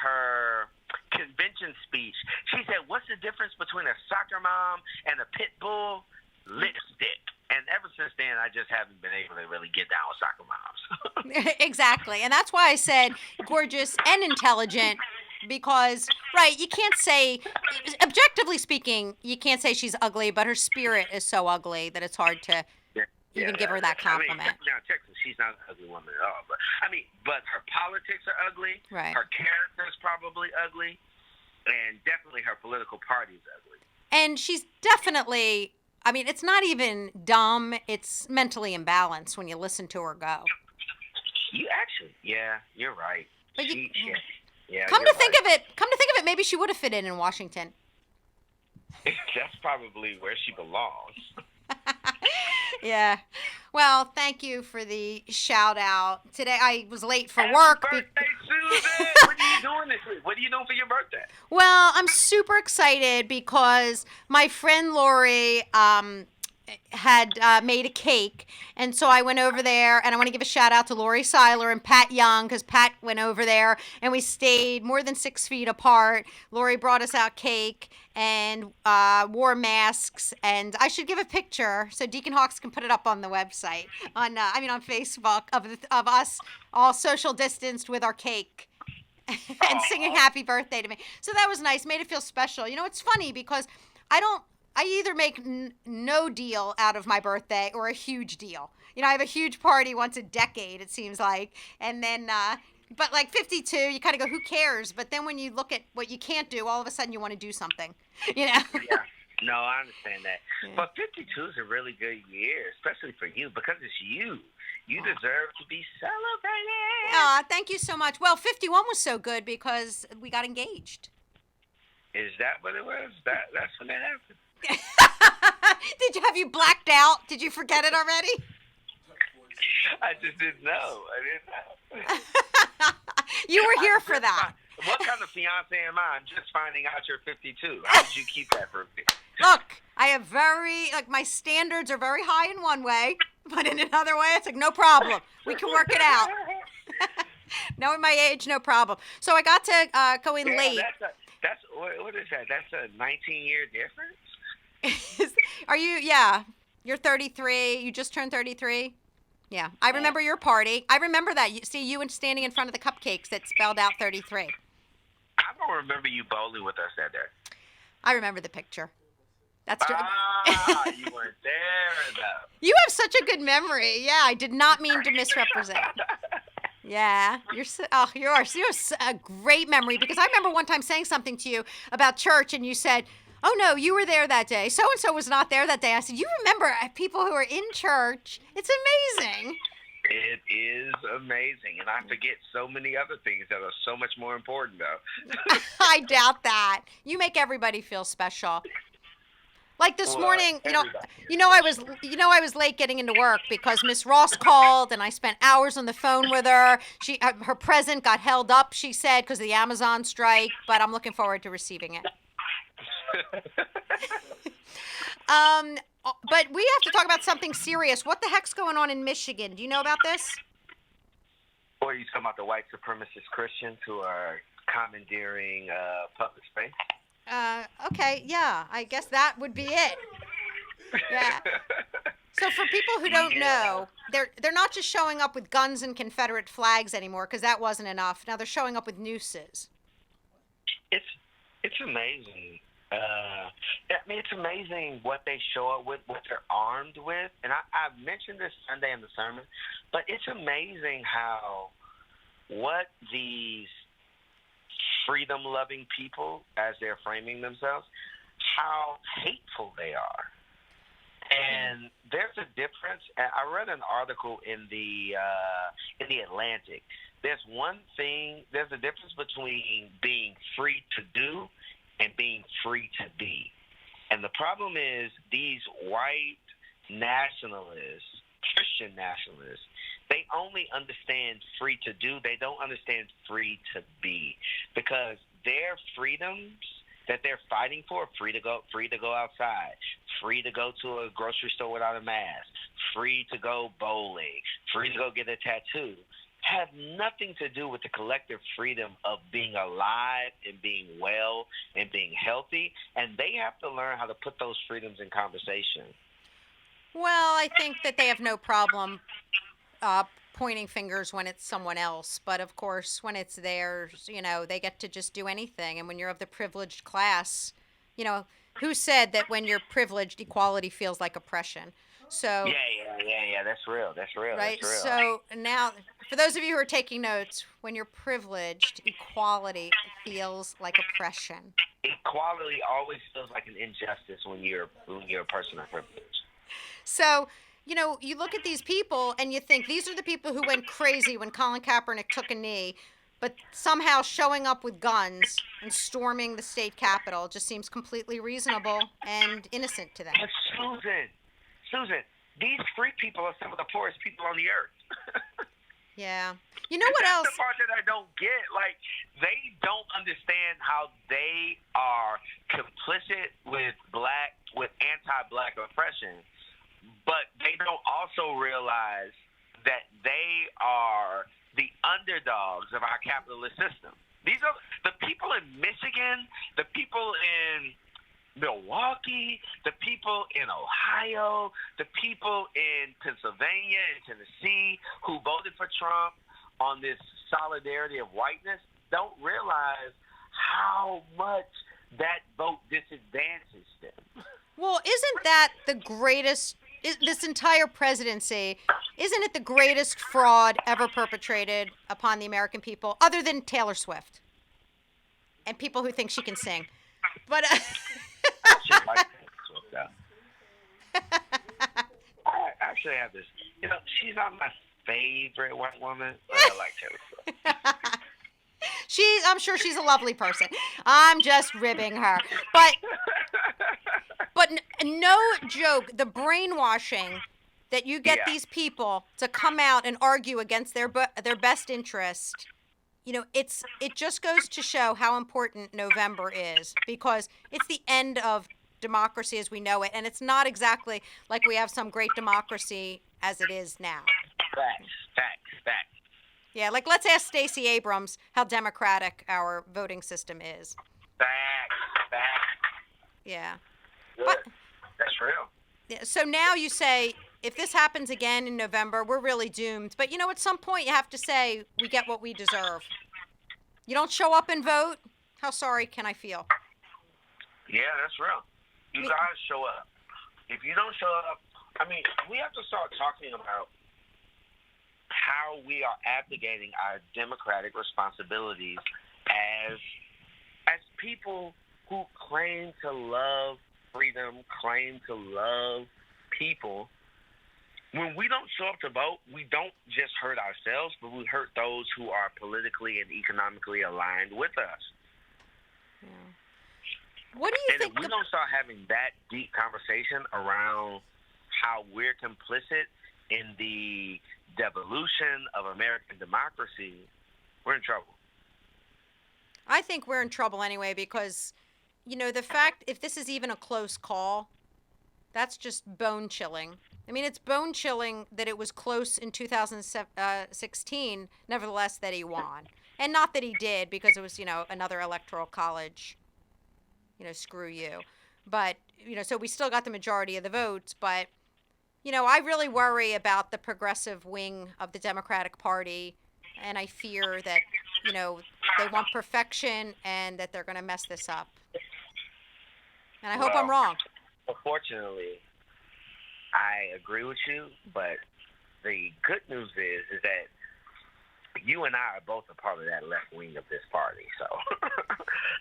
her convention speech, she said, "What's the difference between a soccer mom and a pit bull? Lipstick." And ever since then, I just haven't been able to really get down with soccer moms. Exactly. And that's why I said gorgeous and intelligent, because, right, you can't say, objectively speaking, you can't say she's ugly, but her spirit is so ugly that it's hard to even give her that compliment. I mean, now Texas, she's not an ugly woman at all. But but her politics are ugly. Right. Her character is probably ugly, and definitely her political party is ugly. And she's definitely, I mean, it's not even dumb. It's mentally imbalanced when you listen to her go. You actually, yeah, you're right. But you, yeah. Come to think of it, maybe she would have fit in Washington. That's probably where she belongs. Yeah. Well, thank you for the shout out. Today I was late for work. Happy birthday, Susan! What are you doing this week? What are you doing for your birthday? Well, I'm super excited because my friend Lori had made a cake, and so I went over there, and I want to give a shout out to Lori Seiler and Pat Young, because Pat went over there and we stayed more than 6 feet apart. Lori brought us out cake and wore masks, and I should give a picture so Deacon Hawks can put it up on the website, on Facebook, of us all social distanced with our cake and singing happy birthday to me. So that was nice, made it feel special. You know, it's funny because I either make no deal out of my birthday or a huge deal. You know, I have a huge party once a decade, it seems like. And then, but like 52, you kind of go, who cares? But then when you look at what you can't do, all of a sudden you want to do something, you know? Yeah. No, I understand that. Yeah. But 52 is a really good year, especially for you, because it's you. You deserve to be celebrated. Thank you so much. Well, 51 was so good because we got engaged. Is that what it was? That's when that happened? Have you blacked out? Did you forget it already? I just didn't know. You were here for that. What kind of fiance am I? I'm just finding out you're 52. How did you keep that from me? Look, I have my standards are very high in one way, but in another way, it's like, no problem. We can work it out. Knowing my age, no problem. So I got to go in late. What is that? That's a 19-year difference? Are you? Yeah. You're 33. You just turned 33. Yeah. I remember your party. I remember that. You standing in front of the cupcakes that spelled out 33. I don't remember you bowling with us that day. I remember the picture. That's true. You weren't there, though. You have such a good memory. Yeah, I did not mean to misrepresent. Yeah, you have a great memory, because I remember one time saying something to you about church, and you said, "Oh no, you were there that day. So and so was not there that day." I said, "You remember people who are in church? It's amazing." It is amazing, and I forget so many other things that are so much more important, though. I doubt that. You make everybody feel special. Like this morning, I was late getting into work because Miss Ross called, and I spent hours on the phone with her. Her present got held up, she said, because of the Amazon strike, but I'm looking forward to receiving it. But we have to talk about something serious. What the heck's going on in Michigan? Do you know about this? Or are you talking about the white supremacist Christians who are commandeering public space? Okay, yeah, I guess that would be it. Yeah. So for people who don't know, they're not just showing up with guns and Confederate flags anymore, because that wasn't enough. Now they're showing up with nooses. It's amazing. It's amazing what they show up with, what they're armed with. And I mentioned this Sunday in the sermon, but it's amazing what these freedom-loving people, as they're framing themselves, how hateful they are. And there's a difference. I read an article in the Atlantic. There's a difference between being free to do and being free to be. And the problem is these white nationalists, Christian nationalists, they only understand free to do. They don't understand free to be, because their freedoms that they're fighting for, free to go outside, free to go to a grocery store without a mask, free to go bowling, free to go get a tattoo, have nothing to do with the collective freedom of being alive and being well and being healthy. And they have to learn how to put those freedoms in conversation. Well, I think that they have no problem pointing fingers when it's someone else. But of course, when it's theirs, they get to just do anything. And when you're of the privileged class, who said that when you're privileged, equality feels like oppression? So Yeah. That's real. That's real. right. That's real. So now, for those of you who are taking notes, when you're privileged, equality feels like oppression. Equality always feels like an injustice when you're a person of privilege. So, you look at these people and you think these are the people who went crazy when Colin Kaepernick took a knee, but somehow showing up with guns and storming the state capitol just seems completely reasonable and innocent to them. But Susan, these free people are some of the poorest people on the earth. Yeah. You know what else? That's the part that I don't get. Like, they don't understand how they are complicit with anti-black oppression, but they don't also realize that they are the underdogs of our capitalist system. These are the people in Michigan, the people in Milwaukee, the people in Ohio, the people in Pennsylvania and Tennessee who voted for Trump on this solidarity of whiteness don't realize how much that vote disadvantages them. Well, isn't that the greatest, this entire presidency, isn't it the greatest fraud ever perpetrated upon the American people, other than Taylor Swift and people who think she can sing? But I actually have this. She's not my favorite white woman, but I like Taylor Swift. I'm sure she's a lovely person. I'm just ribbing her. But no joke, the brainwashing that you get these people to come out and argue against their best interest, it just goes to show how important November is, because it's the end of democracy as we know it, and it's not exactly like we have some great democracy as it is now. Facts. Yeah, like let's ask Stacey Abrams how democratic our voting system is. Facts. Yeah. Good. That's real. Yeah, so now you say, if this happens again in November, we're really doomed. But at some point you have to say, we get what we deserve. You don't show up and vote? How sorry can I feel? Yeah, that's real. You guys show up. If you don't show up, we have to start talking about how we are abdicating our democratic responsibilities as people who claim to love freedom, claim to love people. When we don't show up to vote, we don't just hurt ourselves, but we hurt those who are politically and economically aligned with us. Yeah. What do you think? And if we don't start having that deep conversation around how we're complicit in the devolution of American democracy, we're in trouble. I think we're in trouble anyway because, the fact, if this is even a close call, that's just bone-chilling. It's bone-chilling that it was close in 2016, nevertheless, that he won. And not that he did, because it was, another electoral college, screw you. But, so we still got the majority of the votes, but, I really worry about the progressive wing of the Democratic Party, and I fear that, they want perfection and that they're going to mess this up. And I hope I'm wrong. Unfortunately, I agree with you, but the good news is that you and I are both a part of that left wing of this party. So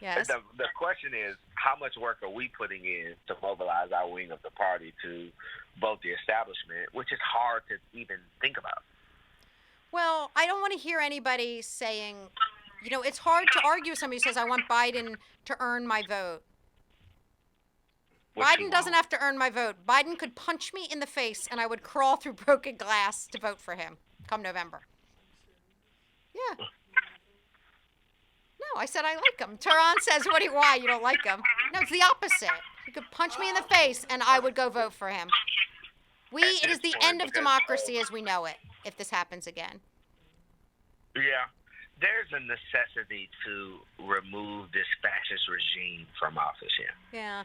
yes. The question is, how much work are we putting in to mobilize our wing of the party to vote the establishment, which is hard to even think about. Well, I don't want to hear anybody saying, it's hard to argue with somebody who says, I want Biden to earn my vote. Biden doesn't have to earn my vote. Biden could punch me in the face and I would crawl through broken glass to vote for him come November. Yeah. No, I said I like him. Tehran says, why? You don't like him? No, it's the opposite. He could punch me in the face and I would go vote for him. It is the end of democracy as we know it, if this happens again. Yeah. There's a necessity to remove this fascist regime from office here. Yeah.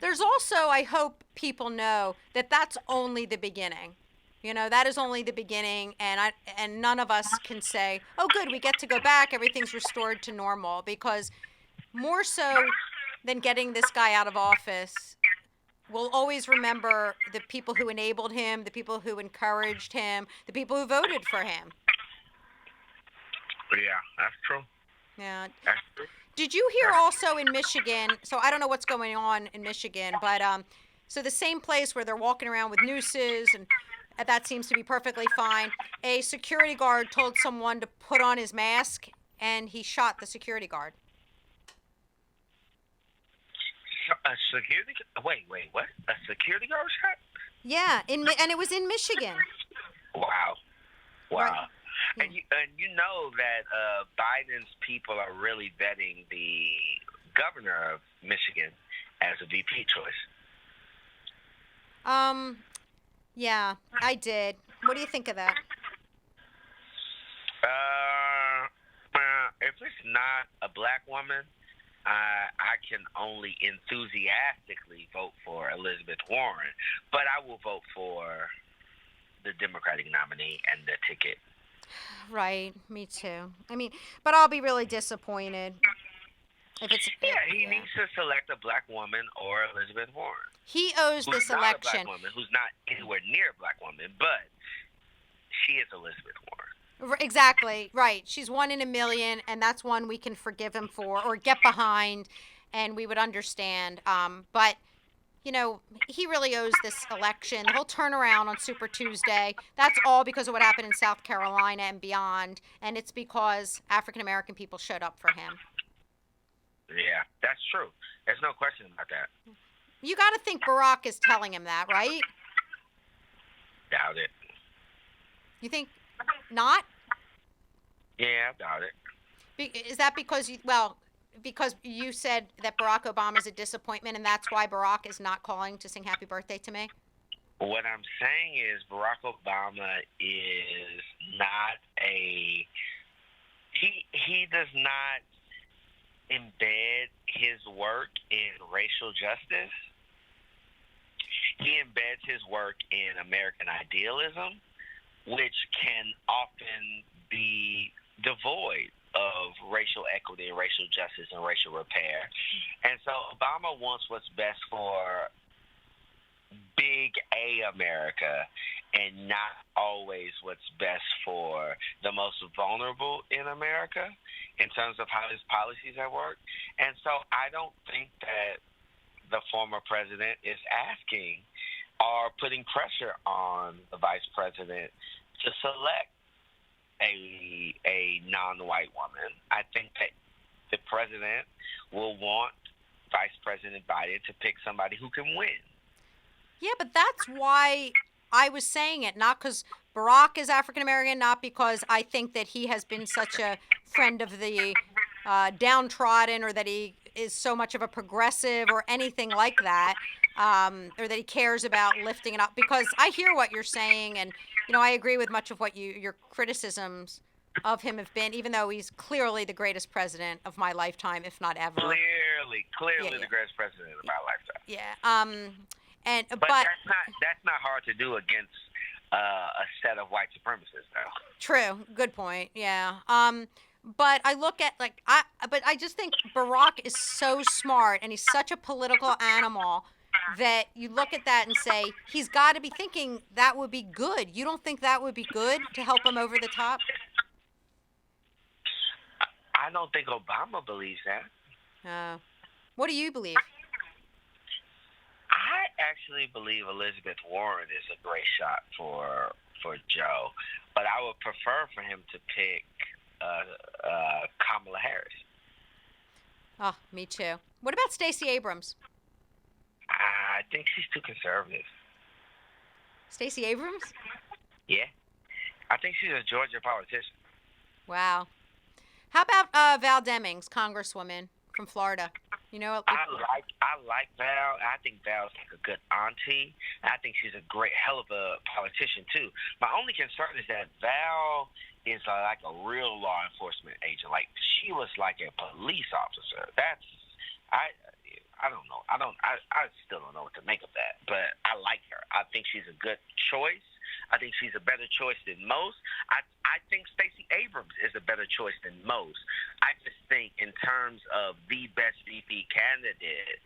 There's also, I hope people know that that's only the beginning. That is only the beginning, and none of us can say, oh, good, we get to go back, everything's restored to normal, because more so than getting this guy out of office, we'll always remember the people who enabled him, the people who encouraged him, the people who voted for him. Yeah, that's true. Yeah. That's true. Did you hear also in Michigan? So I don't know what's going on in Michigan, but so the same place where they're walking around with nooses and that seems to be perfectly fine. A security guard told someone to put on his mask, and he shot the security guard. A security? Wait, what? A security guard shot? Yeah, and it was in Michigan. Wow. Right. And you know that Biden's people are really vetting the governor of Michigan as a VP choice. Yeah, I did. What do you think of that? If it's not a black woman, I can only enthusiastically vote for Elizabeth Warren, but I will vote for the Democratic nominee and the ticket. Right, me too. I mean, but I'll be really disappointed if it's. He needs to select a black woman or Elizabeth Warren. He owes this election. A black woman who's not anywhere near a black woman, but she is Elizabeth Warren. Exactly, right. She's 1 in a million, and that's one we can forgive him for or get behind, and we would understand. But, you know, he really owes this election. The whole turnaround on Super Tuesday, that's all because of what happened in South Carolina and beyond, and it's because African-American people showed up for him. Yeah, that's true. There's no question about that. You got to think Barack is telling him that, right? Doubt it. You think not? Yeah, I doubt it. Is that because because you said that Barack Obama is a disappointment, and that's why Barack is not calling to sing happy birthday to me? What I'm saying is Barack Obama is not he does not embed his work in racial justice. He embeds his work in American idealism, which can often be devoid of racial equity and racial justice and racial repair. And so Obama wants what's best for big A America and not always what's best for the most vulnerable in America in terms of how his policies have worked. And so I don't think that the former president is asking or putting pressure on the vice president to select a non-white woman. I think that the president will want Vice President Biden to pick somebody who can win. Yeah, but that's why I was saying it, not because Barack is African-American, not because I think that he has been such a friend of the downtrodden or that he is so much of a progressive or anything like that, or that he cares about lifting it up. Because I hear what you're saying, and I agree with much of what your criticisms of him have been, even though he's clearly the greatest president of my lifetime, if not ever. Clearly the greatest president of my lifetime. Yeah. But that's not hard to do against a set of white supremacists, though. True. Good point. Yeah. But I look at but I just think Barack is so smart and he's such a political animal that you look at that and say he's got to be thinking that would be good. You don't think that would be good to help him over the top? I don't think Obama believes that. What do you believe? I actually believe Elizabeth Warren is a great shot for Joe, but I would prefer for him to pick Kamala Harris. Oh, me too. What about Stacey Abrams? I think she's too conservative. Stacey Abrams? Yeah. I think she's a Georgia politician. Wow. How about Val Demings, Congresswoman from Florida? I like Val. I think Val's like a good auntie. I think she's a hell of a politician too. My only concern is that Val is like a real law enforcement agent. Like she was like a police officer. I don't know. I still don't know what to make of that. But I like her. I think she's a good choice. I think she's a better choice than most. I think Stacey Abrams is a better choice than most. I just think in terms of the best VP candidate,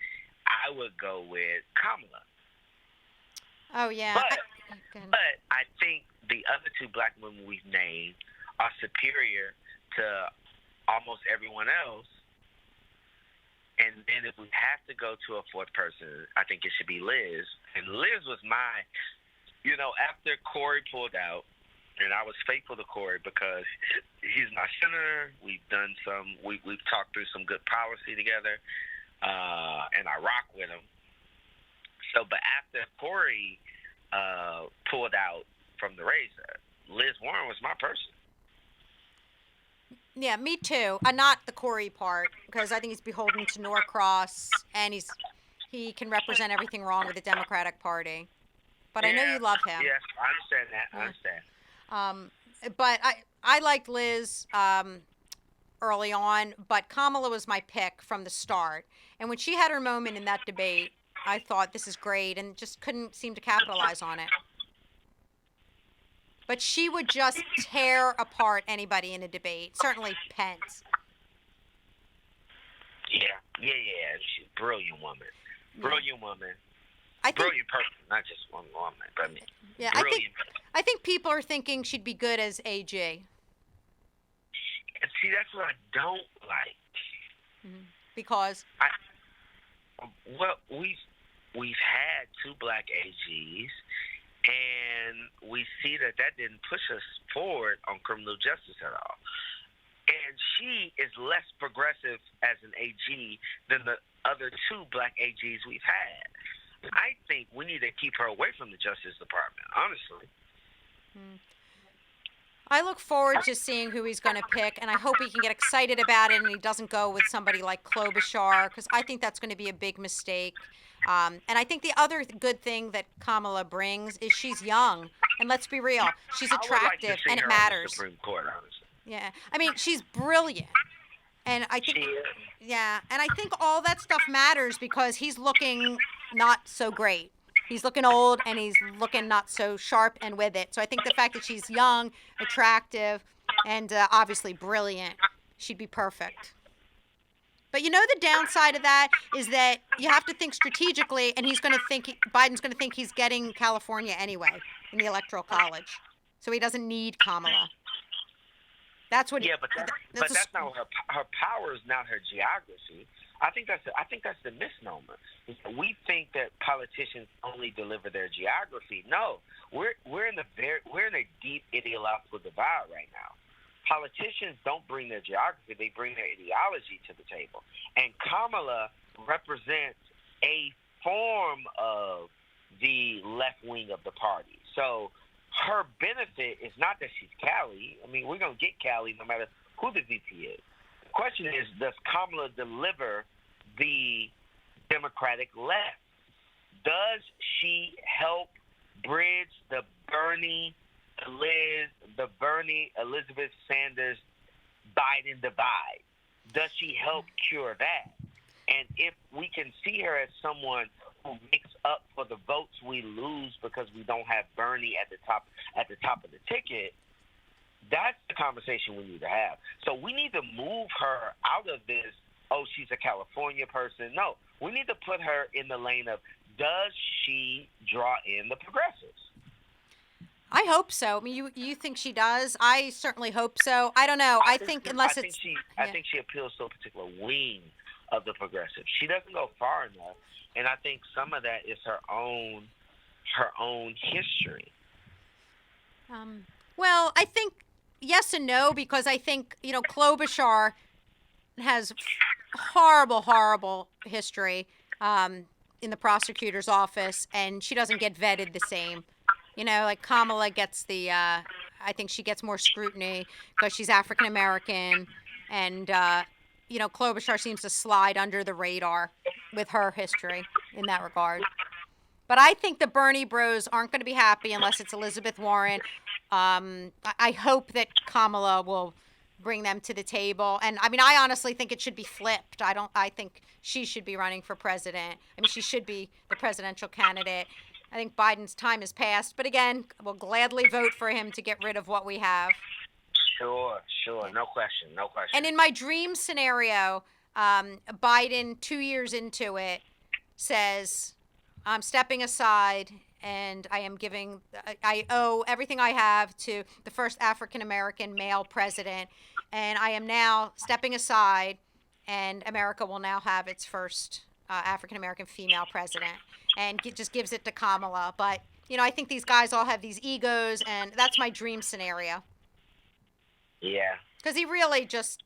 I would go with Kamala. Oh yeah. But I think the other two black women we've named are superior to almost everyone else. And then if we have to go to a fourth person, I think it should be Liz. And Liz was after Corey pulled out, and I was faithful to Corey because he's my senator. We've talked through some good policy together, and I rock with him. So, but after Corey pulled out from the race, Liz Warren was my person. Yeah, me too. Not the Corey part, because I think he's beholden to Norcross, and he can represent everything wrong with the Democratic Party. But I know you love him. Yes, I understand that. I understand. But I liked Liz early on, but Kamala was my pick from the start. And when she had her moment in that debate, I thought this is great, and just couldn't seem to capitalize on it. But she would just tear apart anybody in a debate. Certainly Pence. Yeah. She's a brilliant woman. Brilliant woman. Brilliant person, not just one woman. But yeah, brilliant. I think people are thinking she'd be good as AG. And see, that's what I don't like. Mm-hmm. Because? We've had two black AGs, and we see that didn't push us forward on criminal justice at all. And she is less progressive as an AG than the other two black AGs we've had. I think we need to keep her away from the Justice Department, honestly. I look forward to seeing who he's going to pick, and I hope he can get excited about it and he doesn't go with somebody like Klobuchar, because I think that's going to be a big mistake. And I think the other good thing that Kamala brings is she's young. And let's be real, she's attractive, and it matters. On the Supreme Court, honestly. Yeah. I mean, she's brilliant. And I think, and I think all that stuff matters because he's looking not so great. He's looking old, and he's looking not so sharp and with it. So I think the fact that she's young, attractive, and obviously brilliant, she'd be perfect. But you know the downside of that is that you have to think strategically, and Biden's going to think he's getting California anyway in the Electoral College. So he doesn't need Kamala. That's what. Yeah, but that's not her power is not her geography. I think that's the misnomer. We think that politicians only deliver their geography. No, we're in a deep ideological divide right now. Politicians don't bring their geography; they bring their ideology to the table. And Kamala represents a form of the left wing of the party. So her benefit is not that she's Cali. I mean, we're gonna get Cali no matter who the VP is. The question is, does Kamala deliver the Democratic left? Does she help bridge the Bernie Elizabeth Sanders Biden divide? Does she help cure that? And if we can see her as someone who makes up for the votes we lose because we don't have Bernie at the top of the ticket, that's the conversation we need to have. So we need to move her out of this, oh, she's a California person. No, we need to put her in the lane of, does she draw in the progressives? I hope so. I mean, you think she does? I certainly hope so. I don't know. I think she appeals to a particular wing of the progressives. She doesn't go far enough, and I think some of that is her own history. Well, I think yes and no, because I think Klobuchar has horrible history in the prosecutor's office, and she doesn't get vetted the same. Like Kamala gets I think she gets more scrutiny because she's African American, and Klobuchar seems to slide under the radar with her history in that regard. But I think the Bernie bros aren't going to be happy unless it's Elizabeth Warren. I hope that Kamala will bring them to the table. And I mean, I honestly think it should be flipped. I think she should be running for president. I mean, she should be the presidential candidate. I think Biden's time has passed. But again, we'll gladly vote for him to get rid of what we have. Sure. No question. And in my dream scenario, Biden, 2 years into it, says, I'm stepping aside and I owe everything I have to the first African-American male president, and I am now stepping aside, and America will now have its first African-American female president, and just gives it to Kamala. But, I think these guys all have these egos, and that's my dream scenario. Yeah. Because he really just,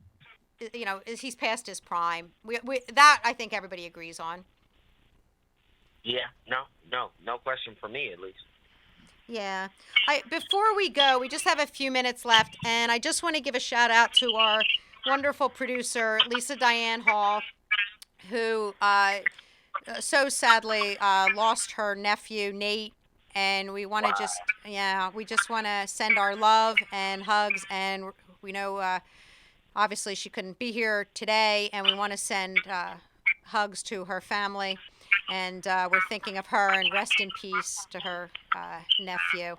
he's past his prime. That I think everybody agrees on. Yeah, no question for me, at least. Yeah. Before we go, we just have a few minutes left, and I just want to give a shout out to our wonderful producer, Lisa Diane Hall, who so sadly lost her nephew, Nate, and we want to we just want to send our love and hugs, and we know obviously she couldn't be here today, and we want to send hugs to her family. And we're thinking of her, and rest in peace to her nephew.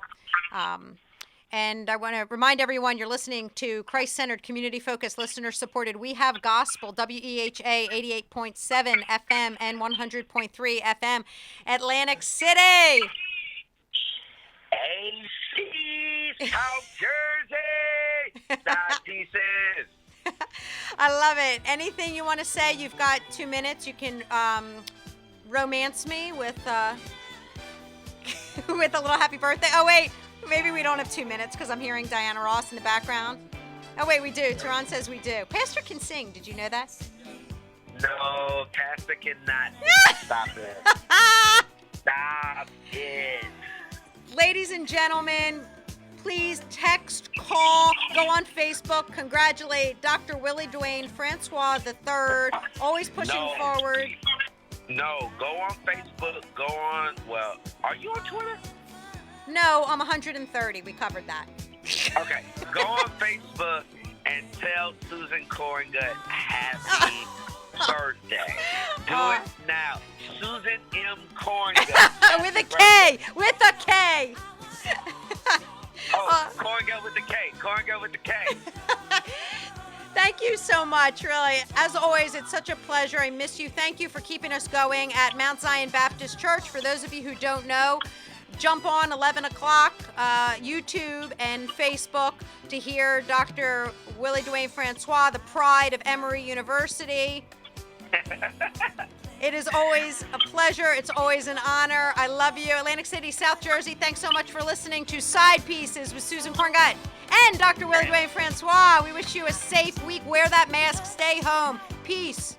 And I want to remind everyone you're listening to Christ-centered, community-focused, listener-supported We Have Gospel, WEHA 88.7 FM and 100.3 FM, Atlantic City. AC, South Jersey, South pieces. I love it. Anything you want to say? You've got 2 minutes. You can romance me with with a little happy birthday. Oh wait, maybe we don't have 2 minutes because I'm hearing Diana Ross in the background. Oh wait, we do. Tehran says we do. Pastor can sing. Did you know that? No, Pastor cannot. Stop it. Stop it. Ladies and gentlemen, please text, call, go on Facebook, congratulate Dr. Willie Dwayne Francois III, always pushing forward. No, go on Facebook, are you on Twitter? No, I'm 130. We covered that. Okay, go on Facebook and tell Susan Corrigan happy birthday. Do it now. Susan M. Corrigan. With a K. With a K. Corrigan with the K. Corrigan with the K. Thank you so much, really. As always, it's such a pleasure. I miss you. Thank you for keeping us going at Mount Zion Baptist Church. For those of you who don't know, jump on 11 o'clock, YouTube and Facebook to hear Dr. Willie Dwayne Francois, the pride of Emory University. It is always a pleasure. It's always an honor. I love you. Atlantic City, South Jersey, thanks so much for listening to Side Pieces with Susan Corrigan and Dr. Willie Dwayne Francois. We wish you a safe week. Wear that mask. Stay home. Peace.